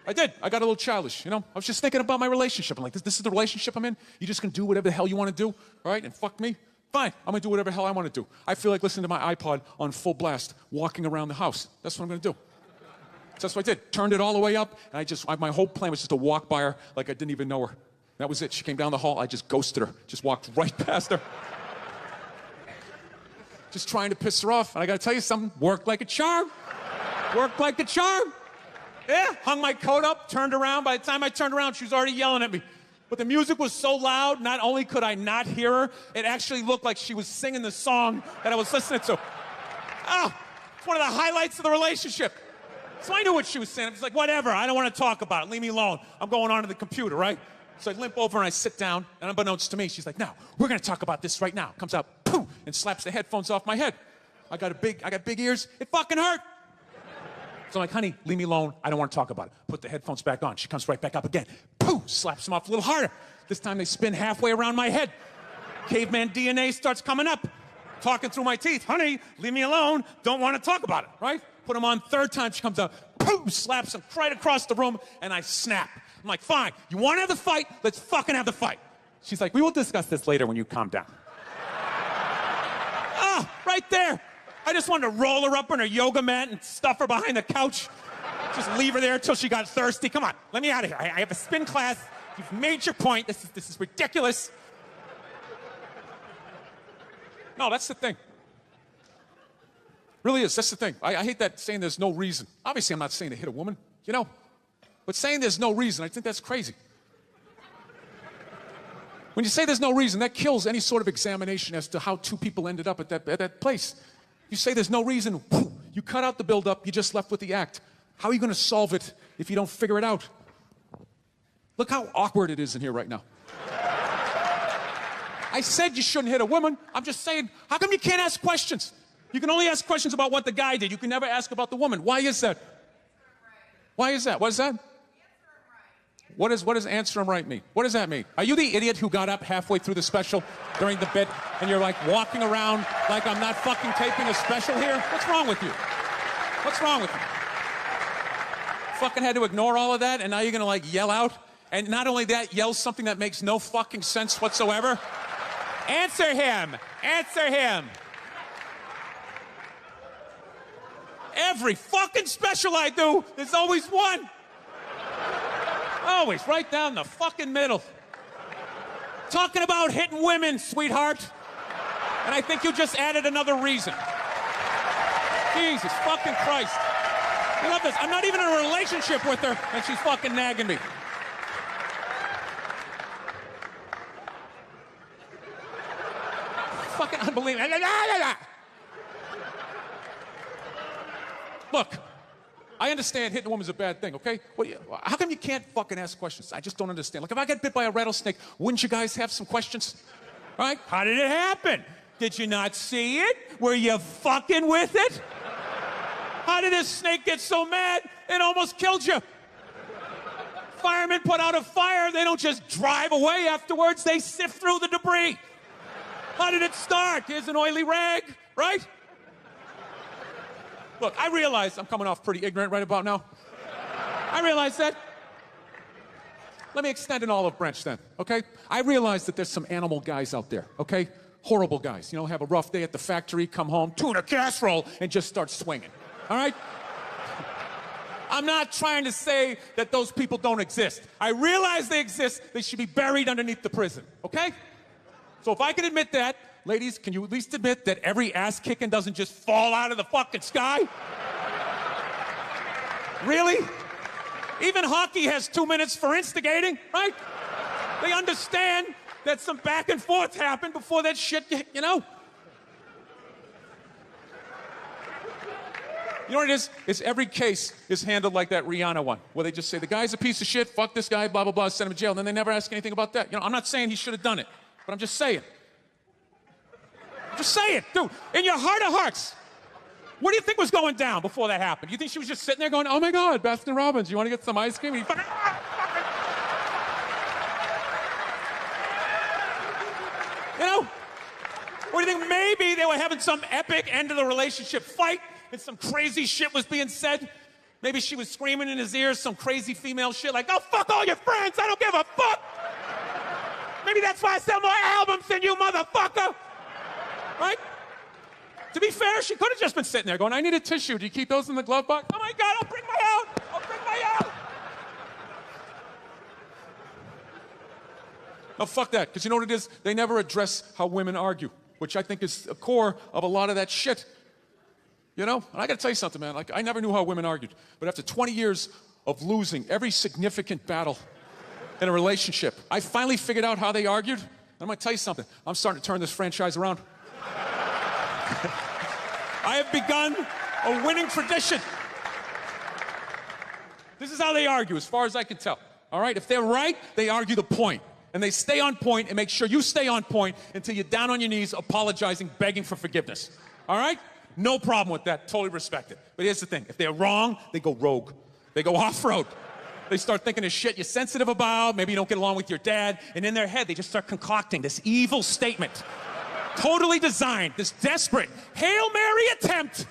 I did. I got a little childish, you know? I was just thinking about my relationship. I'm like, this is the relationship I'm in? You're just going to do whatever the hell you want to do, all right? And fuck me? Fine. I'm going to do whatever the hell I want to do. I feel like listening to my iPod on full blast, walking around the house. That's what I'm going to do. So that's what I did. Turned it all the way up, and my whole plan was just to walk by her like I didn't even know her. That was it. She came down the hall. I just ghosted her. Just walked right past her. Just trying to piss her off. And I got to tell you something. Worked like a charm. Worked like a charm. Yeah, hung my coat up, turned around. By the time I turned around, she was already yelling at me. But the music was so loud, not only could I not hear her, it actually looked like she was singing the song that I was listening to. Oh, it's one of the highlights of the relationship. So I knew what she was saying. I was like, whatever, I don't want to talk about it. Leave me alone. I'm going on to the computer, right? So I limp over and I sit down, and unbeknownst to me, she's like, now, we're going to talk about this right now. Comes out, poof, and slaps the headphones off my head. I got big ears. It fucking hurt. So I'm like, honey, leave me alone. I don't want to talk about it. Put the headphones back on. She comes right back up again. Poof, slaps them off a little harder. This time they spin halfway around my head. Caveman DNA starts coming up. Talking through my teeth. Honey, leave me alone. Don't want to talk about it, right? Put them on. Third time she comes out. Poof, slaps them right across the room, and I snap. I'm like, fine. You want to have the fight? Let's fucking have the fight. She's like, we will discuss this later when you calm down. Ah, right there. I just wanted to roll her up on her yoga mat and stuff her behind the couch. Just leave her there until she got thirsty. Come on, let me out of here. I have a spin class. You've made your point. This is ridiculous. No, that's the thing. Really is. That's the thing. I hate that saying there's no reason. Obviously, I'm not saying to hit a woman, you know. But saying there's no reason, I think that's crazy. When you say there's no reason, that kills any sort of examination as to how two people ended up at that place. You say there's no reason, whoo, you cut out the build-up, you're just left with the act. How are you going to solve it if you don't figure it out? Look how awkward it is in here right now. I said you shouldn't hit a woman. I'm just saying, how come you can't ask questions? You can only ask questions about what the guy did. You can never ask about the woman. Why is that? Why is that? What is that? What does answer him right mean? What does that mean? Are you the idiot who got up halfway through the special during the bit and you're like walking around like I'm not fucking taping a special here? What's wrong with you? What's wrong with you? Fucking had to ignore all of that and now you're gonna like yell out? And not only that, yell something that makes no fucking sense whatsoever? Answer him! Answer him! Every fucking special I do, there's always one. Always, right down the fucking middle. Talking about hitting women, sweetheart. And I think you just added another reason. Jesus fucking Christ. I love this. I'm not even in a relationship with her, and she's fucking nagging me. Fucking unbelievable. Look. I understand hitting a woman's a bad thing, okay? How come you can't fucking ask questions? I just don't understand. Like, if I get bit by a rattlesnake, wouldn't you guys have some questions? Right? How did it happen? Did you not see it? Were you fucking with it? How did this snake get so mad it almost killed you? Firemen put out a fire. They don't just drive away afterwards. They sift through the debris. How did it start? Here's an oily rag, right? Look, I realize I'm coming off pretty ignorant right about now. I realize that. Let me extend an olive branch then, okay? I realize that there's some animal guys out there, okay, horrible guys, you know, have a rough day at the factory, come home, tuna casserole, and just start swinging, all right? I'm not trying to say that those people don't exist. I realize they exist. They should be buried underneath the prison, okay? So if I can admit that, ladies, can you at least admit that every ass kicking doesn't just fall out of the fucking sky? Really? Even hockey has 2 minutes for instigating, right? They understand that some back and forth happened before that shit, you know? You know what it is? It's every case is handled like that Rihanna one, where they just say, the guy's a piece of shit, fuck this guy, blah, blah, blah, send him to jail, and then they never ask anything about that. You know, I'm not saying he should have done it, but I'm just saying. Just say it, dude. In your heart of hearts, what do you think was going down before that happened? You think she was just sitting there going, oh my God, Baskin Robbins, you want to get some ice cream? And you know? Or do you think maybe they were having some epic end of the relationship fight and some crazy shit was being said? Maybe she was screaming in his ears some crazy female shit like, oh, fuck all your friends, I don't give a fuck. Maybe that's why I sell more albums than you, motherfucker. Right? To be fair, she could have just been sitting there going, I need a tissue. Do you keep those in the glove box? Oh my God, I'll bring my out. I'll bring my out. No, fuck that, because you know what it is? They never address how women argue, which I think is the core of a lot of that shit. You know? And I gotta tell you something, man. Like, I never knew how women argued. But after 20 years of losing every significant battle in a relationship, I finally figured out how they argued. And I'm gonna tell you something. I'm starting to turn this franchise around. I have begun a winning tradition. This is how they argue, as far as I can tell. All right? If they're right, they argue the point. And they stay on point and make sure you stay on point until you're down on your knees, apologizing, begging for forgiveness. All right? No problem with that. Totally respect it. But here's the thing. If they're wrong, they go rogue. They go off-road. They start thinking of shit you're sensitive about. Maybe you don't get along with your dad. And in their head, they just start concocting this evil statement. Totally designed, this desperate Hail Mary attempt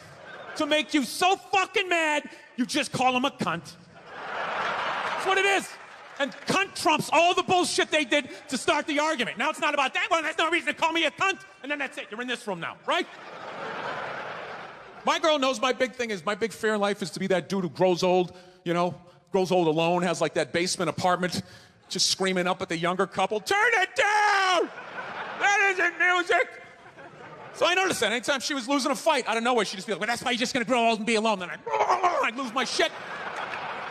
to make you so fucking mad, you just call them a cunt. That's what it is. And cunt trumps all the bullshit they did to start the argument. Now it's not about that. Well, that's no reason to call me a cunt. And then that's it. You're in this room now, right? My girl knows my big thing is, my big fear in life is to be that dude who grows old, you know, grows old alone, has like that basement apartment, just screaming up at the younger couple, turn it down! That isn't music! So I noticed that anytime she was losing a fight, out of nowhere, she'd just be like, well, that's why you're just gonna grow old and be alone. Then I'd lose my shit.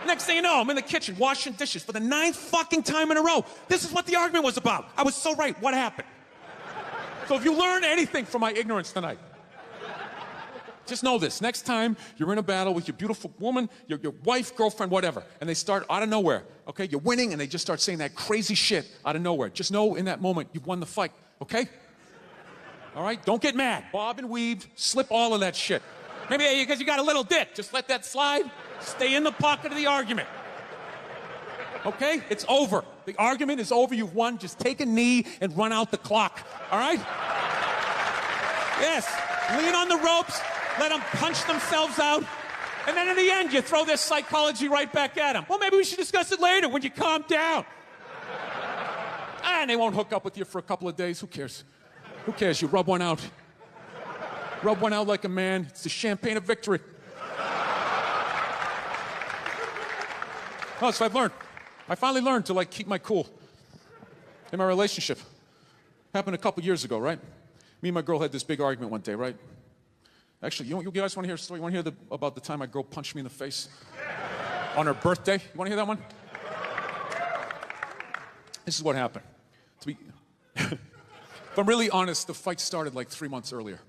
Next thing you know, I'm in the kitchen washing dishes for the 9th fucking time in a row. This is what the argument was about. I was so right. What happened? So if you learn anything from my ignorance tonight, just know this. Next time you're in a battle with your beautiful woman, your wife, girlfriend, whatever, and they start out of nowhere, okay? You're winning, and they just start saying that crazy shit out of nowhere. Just know in that moment you've won the fight, okay? All right? Don't get mad. Bob and weave, slip all of that shit. Maybe because you got a little dick. Just let that slide. Stay in the pocket of the argument. Okay? It's over. The argument is over. You've won. Just take a knee and run out the clock. All right? Yes. Lean on the ropes. Let them punch themselves out. And then in the end, you throw their psychology right back at them. Well, maybe we should discuss it later when you calm down. And they won't hook up with you for a couple of days. Who cares? Who cares? You rub one out. Rub one out like a man. It's the champagne of victory. Oh, so I've learned. I finally learned to, like, keep my cool in my relationship. Happened a couple years ago, right? Me and my girl had this big argument one day, right? Actually, you guys want to hear a story? You want to hear about the time my girl punched me in the face on her birthday? You want to hear that one? This is what happened. If I'm really honest, the fight started like 3 months earlier.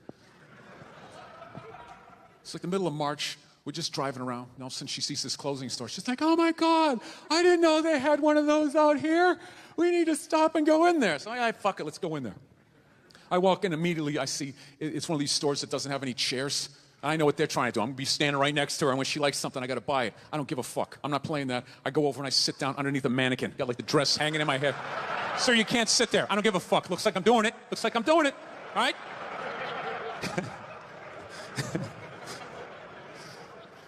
It's like the middle of March. We're just driving around. And all of a sudden, she sees this clothing store. She's like, oh, my God, I didn't know they had one of those out here. We need to stop and go in there. So I fuck it, let's go in there. I walk in immediately. I see it's one of these stores that doesn't have any chairs. I know what they're trying to do. I'm going to be standing right next to her, and when she likes something, I got to buy it. I don't give a fuck. I'm not playing that. I go over and I sit down underneath a mannequin. Got like the dress hanging in my head. Sir, you can't sit there. I don't give a fuck. Looks like I'm doing it. Looks like I'm doing it. All right?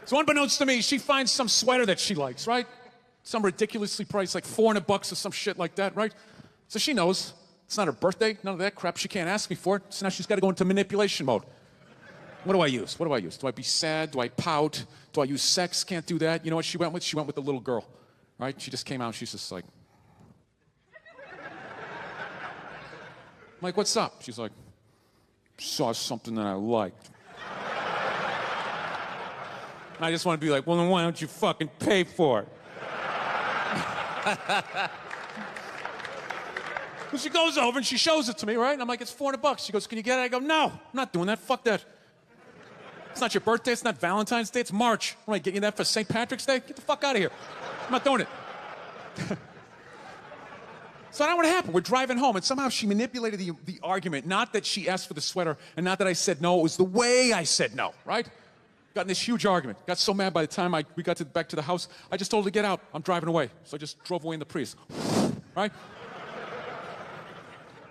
So unbeknownst to me, she finds some sweater that she likes, right? Some ridiculously priced, like $400 or some shit like that, right? So she knows. It's not her birthday, none of that crap. She can't ask me for it. So now she's got to go into manipulation mode. What do I use? What do I use? Do I be sad? Do I pout? Do I use sex? Can't do that. You know what she went with? She went with the little girl, right? She just came out and she's just like, I'm like, what's up? She's like, saw something that I liked. And I just want to be like, well, then why don't you fucking pay for it? And she goes over and she shows it to me, right? And I'm like, it's $400. She goes, can you get it? I go, no, I'm not doing that. Fuck that. It's not your birthday. It's not Valentine's Day. It's March. What, am I getting you that for St. Patrick's Day? Get the fuck out of here. I'm not doing it. So I don't know what happened. We're driving home, and somehow she manipulated the argument. Not that she asked for the sweater, and not that I said no. It was the way I said no, right? Got in this huge argument. Got so mad by the time we got back to the house, I just told her to get out. I'm driving away. So I just drove away in the Prius, right?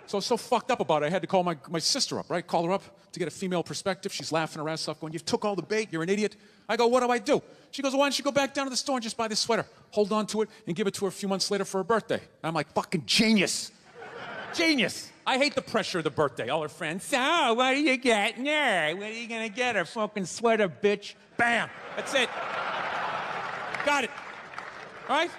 So I was so fucked up about it, I had to call my sister up, right? Call her up to get a female perspective. She's laughing her ass off, going, you took all the bait, you're an idiot. I go, what do I do? She goes, why don't you go back down to the store and just buy this sweater, hold on to it, and give it to her a few months later for her birthday. And I'm like, fucking genius. Genius. I hate the pressure of the birthday. All her friends, so what are you getting her? What are you gonna get her? Fucking sweater, bitch. Bam. That's it. Got it. All right?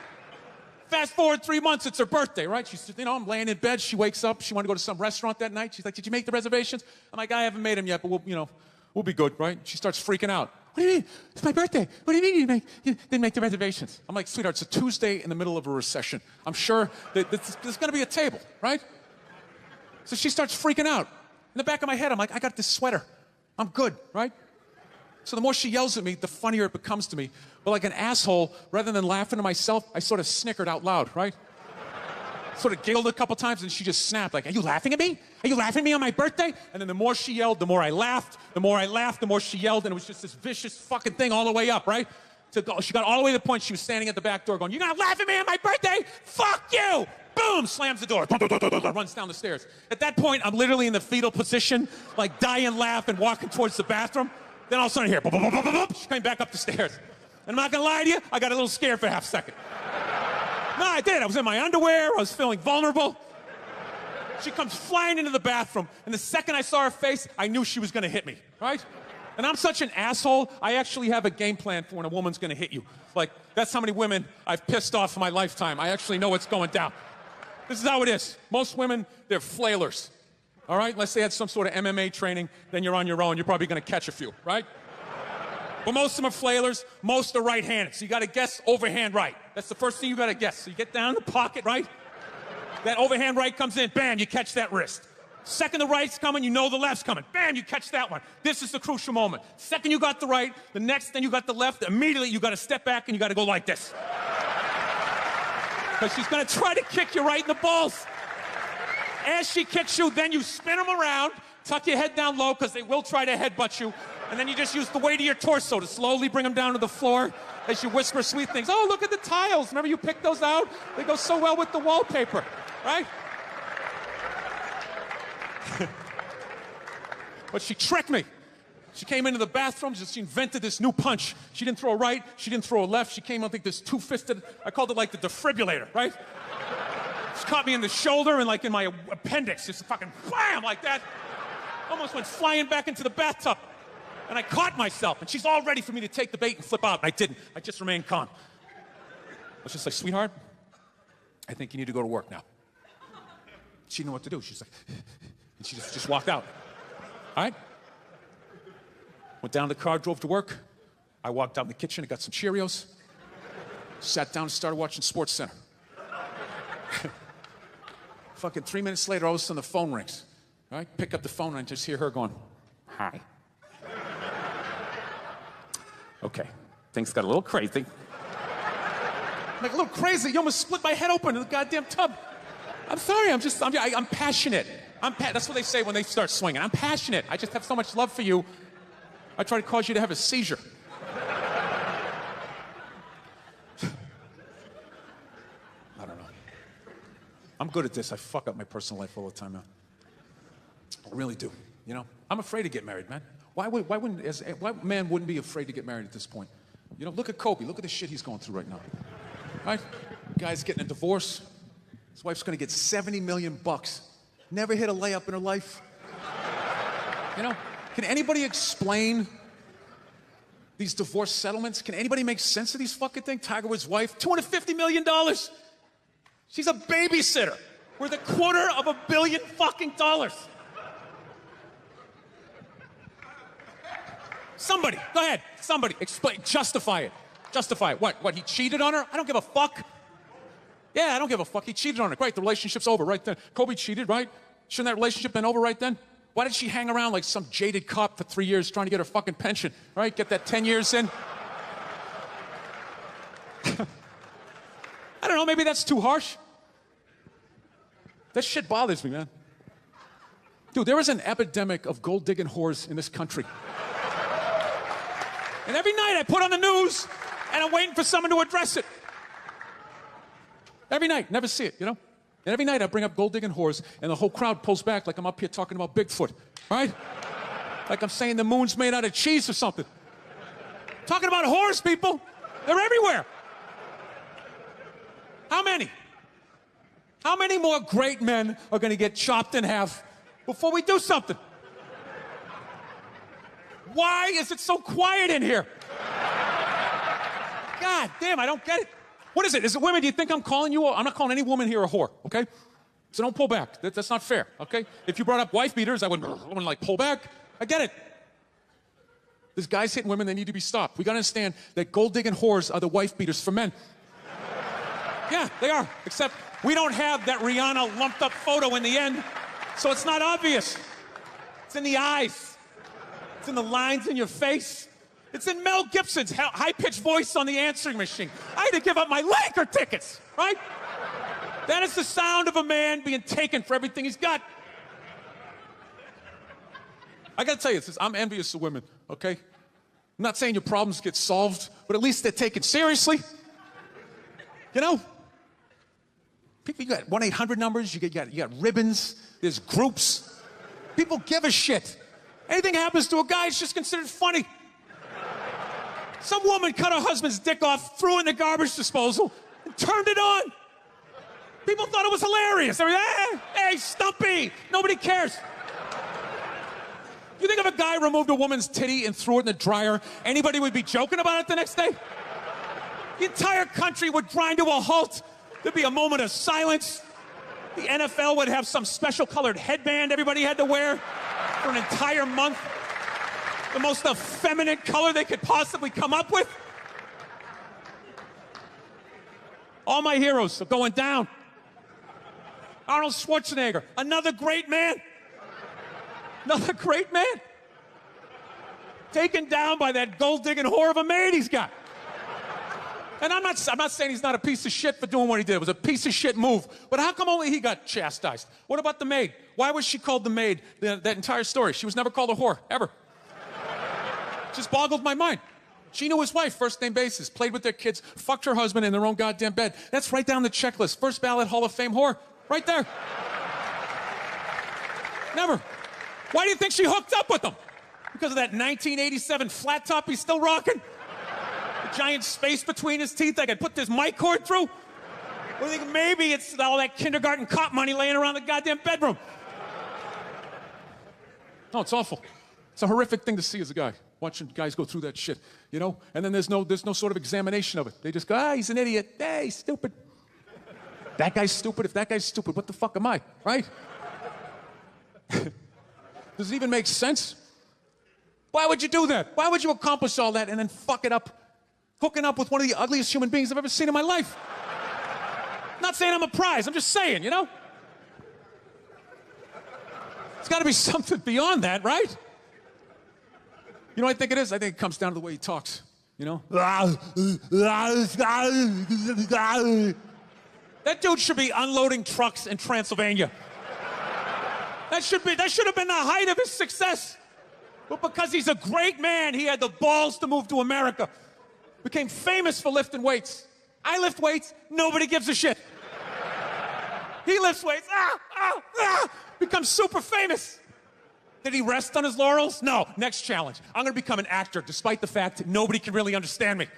Fast forward 3 months, it's her birthday, right? She's, I'm laying in bed. She wakes up. She wanted to go to some restaurant that night. She's like, did you make the reservations? I'm like, I haven't made them yet, but we'll be good, right? She starts freaking out. What do you mean? It's my birthday. What do you mean you didn't make the reservations? I'm like, sweetheart, it's a Tuesday in the middle of a recession. I'm sure that there's going to be a table, right? So she starts freaking out. In the back of my head, I'm like, I got this sweater. I'm good, right? So the more she yells at me, the funnier it becomes to me. But like an asshole, rather than laughing to myself, I sort of snickered out loud, right? Sort of giggled a couple times, and she just snapped, like, are you laughing at me? Are you laughing at me on my birthday? And then the more she yelled, the more I laughed. The more I laughed, the more she yelled, and it was just this vicious fucking thing all the way up, right? She got all the way to the point she was standing at the back door going, you're gonna laugh at me on my birthday? Fuck you! Boom! Slams the door. Runs down the stairs. At that point, I'm literally in the fetal position, like dying laughing, walking towards the bathroom. Then all of a sudden, I hear, she came back up the stairs. And I'm not gonna lie to you, I got a little scared for half a second. No, I did. I was in my underwear. I was feeling vulnerable. She comes flying into the bathroom, and the second I saw her face, I knew she was gonna hit me, right? And I'm such an asshole, I actually have a game plan for when a woman's gonna hit you. Like, that's how many women I've pissed off in my lifetime. I actually know what's going down. This is how it is. Most women, they're flailers, all right? Unless they had some sort of MMA training, then you're on your own. You're probably gonna catch a few, right? But most of them are flailers. Most are right-handed. So you gotta guess overhand right. That's the first thing you gotta guess. So you get down in the pocket, right? That overhand right comes in, bam, you catch that wrist. Second the right's coming, you know the left's coming. Bam, you catch that one. This is the crucial moment. Second you got the right, the next thing you got the left, immediately you gotta step back and you gotta go like this. Because she's gonna try to kick you right in the balls. As she kicks you, then you spin them around, tuck your head down low, because they will try to headbutt you. And then you just use the weight of your torso to slowly bring them down to the floor as you whisper sweet things. Oh, look at the tiles. Remember you picked those out? They go so well with the wallpaper, right? But she tricked me. She came into the bathroom, she invented this new punch. She didn't throw a right, she didn't throw a left. She came, I think, this two-fisted, I called it like the defibrillator, right? She caught me in the shoulder and like in my appendix, just fucking bam, like that. Almost went flying back into the bathtub. And I caught myself, and she's all ready for me to take the bait and flip out, and I didn't. I just remained calm. I was just like, sweetheart, I think you need to go to work now. She didn't know what to do. She's like, and she just walked out. All right? Went down to the car, drove to work. I walked out in the kitchen and got some Cheerios. Sat down and started watching Sports Center. Fucking 3 minutes later, all of a sudden the phone rings. All right? Pick up the phone and I just hear her going, hi. Okay, things got a little crazy. Like a little crazy, you almost split my head open in the goddamn tub. I'm sorry, I'm passionate. That's what they say when they start swinging. I'm passionate. I just have so much love for you. I try to cause you to have a seizure. I don't know. I'm good at this. I fuck up my personal life all the time, man. I really do. You know, I'm afraid to get married, man. Why man wouldn't be afraid to get married at this point? You know, look at Kobe. Look at the shit he's going through right now. Right? Guy's getting a divorce. His wife's going to get $70 million Never hit a layup in her life. You know, can anybody explain these divorce settlements? Can anybody make sense of these fucking things? Tiger Woods' wife, $250 million. She's a babysitter worth $250 million fucking dollars. Somebody, go ahead, somebody, explain, justify it. Justify it. What, he cheated on her? I don't give a fuck. Yeah, I don't give a fuck. He cheated on her. Great, the relationship's over right then. Kobe cheated, right? Shouldn't that relationship been over right then? Why did she hang around like some jaded cop for 3 years trying to get her fucking pension, right? Get that 10 years in? I don't know, maybe that's too harsh. That shit bothers me, man. Dude, there is an epidemic of gold-digging whores in this country. And every night I put on the news, and I'm waiting for someone to address it. Every night, never see it, you know? And every night I bring up gold-digging whores, and the whole crowd pulls back like I'm up here talking about Bigfoot, right? Like I'm saying the moon's made out of cheese or something. Talking about whores, people. They're everywhere. How many? How many more great men are going to get chopped in half before we do something? Why is it so quiet in here? God damn, I don't get it. What is it? Is it women? Do you think I'm calling you? I'm not calling any woman here a whore, okay? So don't pull back. That's not fair, okay? If you brought up wife beaters, I wouldn't like pull back. I get it. There's guys hitting women that need to be stopped. We gotta understand that gold-digging whores are the wife beaters for men. Yeah, they are. Except we don't have that Rihanna lumped up photo in the end, so it's not obvious. It's in the eyes. It's in the lines in your face. It's in Mel Gibson's high-pitched voice on the answering machine. I had to give up my Laker tickets, right? That is the sound of a man being taken for everything he's got. I gotta tell you, I'm envious of women, okay? I'm not saying your problems get solved, but at least they're taken seriously. You know? People, you got 1-800 numbers, you got ribbons, there's groups. People give a shit. Anything happens to a guy, it's just considered funny. Some woman cut her husband's dick off, threw it in the garbage disposal, and turned it on. People thought it was hilarious. They were, hey, Stumpy, nobody cares. You think if a guy removed a woman's titty and threw it in the dryer, anybody would be joking about it the next day? The entire country would grind to a halt. There'd be a moment of silence. The NFL would have some special colored headband everybody had to wear for an entire month. The most effeminate color they could possibly come up with. All my heroes are going down. Arnold Schwarzenegger, another great man. Another great man. Taken down by that gold-digging whore of a maid he's got. And I'm not saying he's not a piece of shit for doing what he did. It was a piece of shit move. But how come only he got chastised? What about the maid? Why was she called the maid that entire story? She was never called a whore, ever. Just boggled my mind. She knew his wife, first name basis, played with their kids, fucked her husband in their own goddamn bed. That's right down the checklist. First ballot Hall of Fame whore. Right there. Never. Why do you think she hooked up with him? Because of that 1987 flat top he's still rocking? The giant space between his teeth I could put this mic cord through? Or do you think maybe it's all that kindergarten cop money laying around the goddamn bedroom? No, it's awful. It's a horrific thing to see as a guy, watching guys go through that shit, you know? And then there's no sort of examination of it. They just go, he's an idiot. Hey, he's stupid. That guy's stupid. If that guy's stupid, what the fuck am I, right? Does it even make sense? Why would you do that? Why would you accomplish all that and then fuck it up, hooking up with one of the ugliest human beings I've ever seen in my life? Not saying I'm a prize. I'm just saying, you know? It's got to be something beyond that, right? You know what I think it is? I think it comes down to the way he talks, you know? That dude should be unloading trucks in Transylvania. That should have been the height of his success. But because he's a great man, he had the balls to move to America. Became famous for lifting weights. I lift weights, nobody gives a shit. He lifts weights, becomes super famous. Did he rest on his laurels? No. Next challenge. I'm going to become an actor, despite the fact that nobody can really understand me.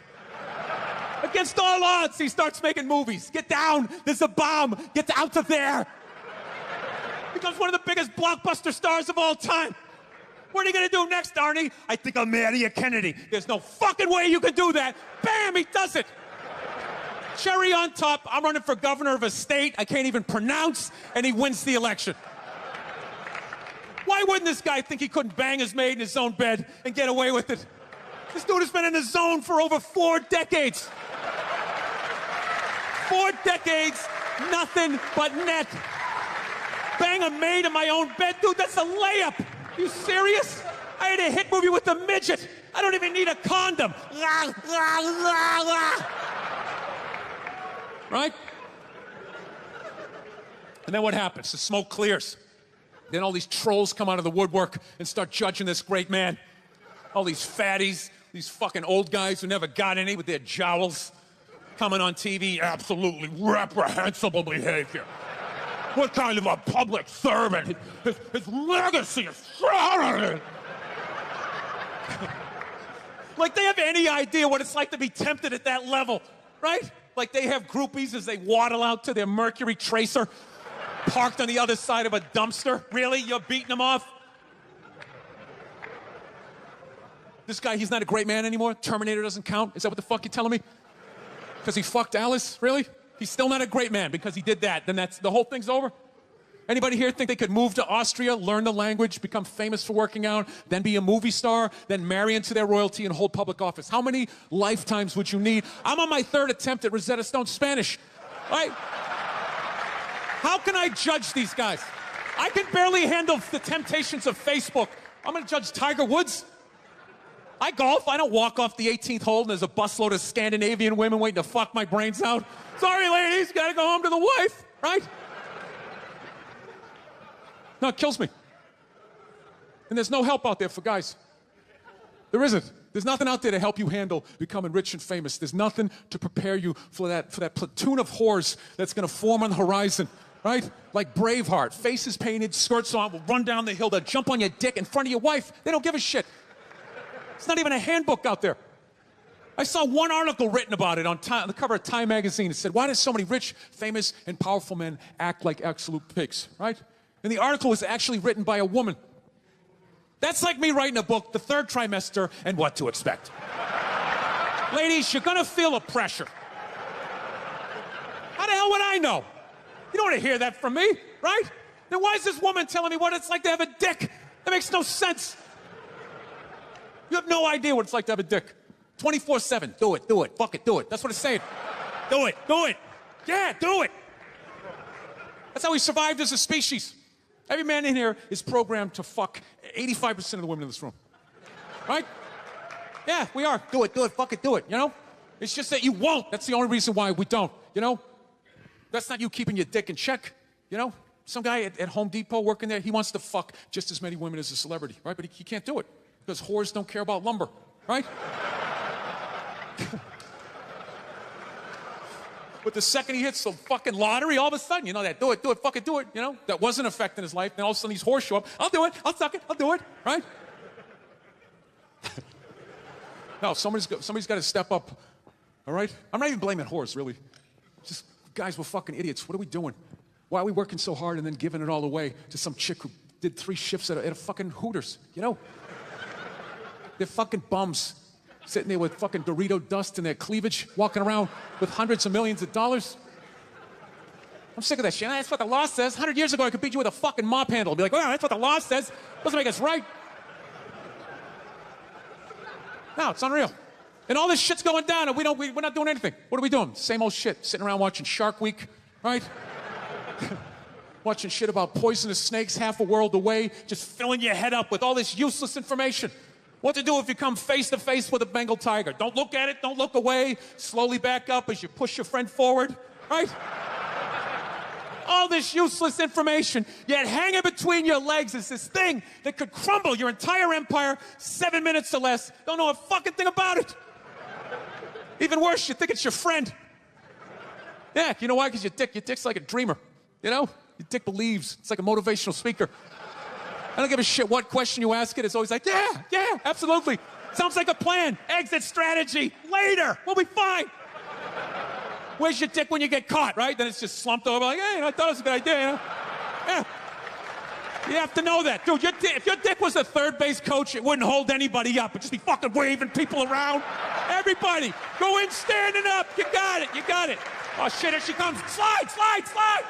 Against all odds, he starts making movies. Get down. There's a bomb. Get out of there. Becomes one of the biggest blockbuster stars of all time. What are you gonna do next, Arnie? I think I'll marry a Kennedy. There's no fucking way you can do that. Bam, he does it. Cherry on top, I'm running for governor of a state I can't even pronounce, and he wins the election. Why wouldn't this guy think he couldn't bang his maid in his own bed and get away with it? This dude has been in the zone for over 4 decades. 4 decades, nothing but net. Bang a maid in my own bed, dude, that's a layup. You serious? I had a hit movie with a midget. I don't even need a condom. Right? And then what happens? The smoke clears. Then all these trolls come out of the woodwork and start judging this great man. All these fatties, these fucking old guys who never got any with their jowls coming on TV. Absolutely reprehensible behavior. What kind of a public servant? His legacy is shrouded. Like they have any idea what it's like to be tempted at that level, right? Like they have groupies as they waddle out to their Mercury Tracer parked on the other side of a dumpster. Really? You're beating them off? This guy, he's not a great man anymore? Terminator doesn't count? Is that what the fuck you're telling me? Because he fucked Alice? Really? He's still not a great man because he did that. Then the whole thing's over? Anybody here think they could move to Austria, learn the language, become famous for working out, then be a movie star, then marry into their royalty and hold public office? How many lifetimes would you need? I'm on my 3rd attempt at Rosetta Stone Spanish. Right? How can I judge these guys? I can barely handle the temptations of Facebook. I'm gonna judge Tiger Woods? I golf. I don't walk off the 18th hole and there's a busload of Scandinavian women waiting to fuck my brains out. Sorry, ladies, gotta go home to the wife, right? No, it kills me. And there's no help out there for guys. There isn't. There's nothing out there to help you handle becoming rich and famous. There's nothing to prepare you for that platoon of whores that's gonna form on the horizon, right? Like Braveheart, faces painted, skirts on, will run down the hill, they'll jump on your dick in front of your wife. They don't give a shit. It's not even a handbook out there. I saw one article written about it on the cover of Time magazine. It said, why do so many rich, famous, and powerful men act like absolute pigs, right? And the article was actually written by a woman. That's like me writing a book, The Third Trimester, and What to Expect. Ladies, you're gonna feel a pressure. How the hell would I know? You don't want to hear that from me, right? Then why is this woman telling me what it's like to have a dick? That makes no sense. You have no idea what it's like to have a dick. 24/7, do it, fuck it, do it. That's what it's saying. Do it. Yeah, do it. That's how we survived as a species. Every man in here is programmed to fuck 85% of the women in this room. Right? Yeah, we are. Do it, fuck it, do it, you know? It's just that you won't. That's the only reason why we don't, you know? That's not you keeping your dick in check, you know? Some guy at Home Depot working there, he wants to fuck just as many women as a celebrity, right? But he can't do it because whores don't care about lumber, right? But the second he hits the fucking lottery, all of a sudden, you know that, do it, fuck it, do it, you know? That wasn't affecting his life. Then all of a sudden these whores show up. I'll do it, I'll suck it, I'll do it, right? No, somebody's got to step up, all right? I'm not even blaming whores, really. Just guys, we're fucking idiots. What are we doing? Why are we working so hard and then giving it all away to some chick who did 3 shifts at a fucking Hooters, you know? They're fucking bums. Sitting there with fucking Dorito dust in their cleavage, walking around with hundreds of millions of dollars. I'm sick of that shit. That's what the law says. 100 years ago, I could beat you with a fucking mop handle. I'd be like, oh, that's what the law says. Doesn't make us right. No, it's unreal. And all this shit's going down, and we're not doing anything. What are we doing? Same old shit. Sitting around watching Shark Week, right? Watching shit about poisonous snakes half a world away, just filling your head up with all this useless information. What to do if you come face to face with a Bengal tiger? Don't look at it, don't look away. Slowly back up as you push your friend forward, right? All this useless information, yet hanging between your legs is this thing that could crumble your entire empire 7 minutes or less. Don't know a fucking thing about it. Even worse, you think it's your friend. Yeah, you know why? Because your dick's like a dreamer, you know? Your dick believes. It's like a motivational speaker. I don't give a shit what question you ask it. It's always like, yeah, absolutely. Sounds like a plan. Exit strategy. Later. We'll be fine. Where's your dick when you get caught, right? Then it's just slumped over like, hey, I thought it was a good idea, you know? Yeah. You have to know that. Dude, if your dick was the third base coach, it wouldn't hold anybody up. It'd just be fucking waving people around. Everybody, go in standing up. You got it. Oh, shit, here she comes. Slide, slide, slide.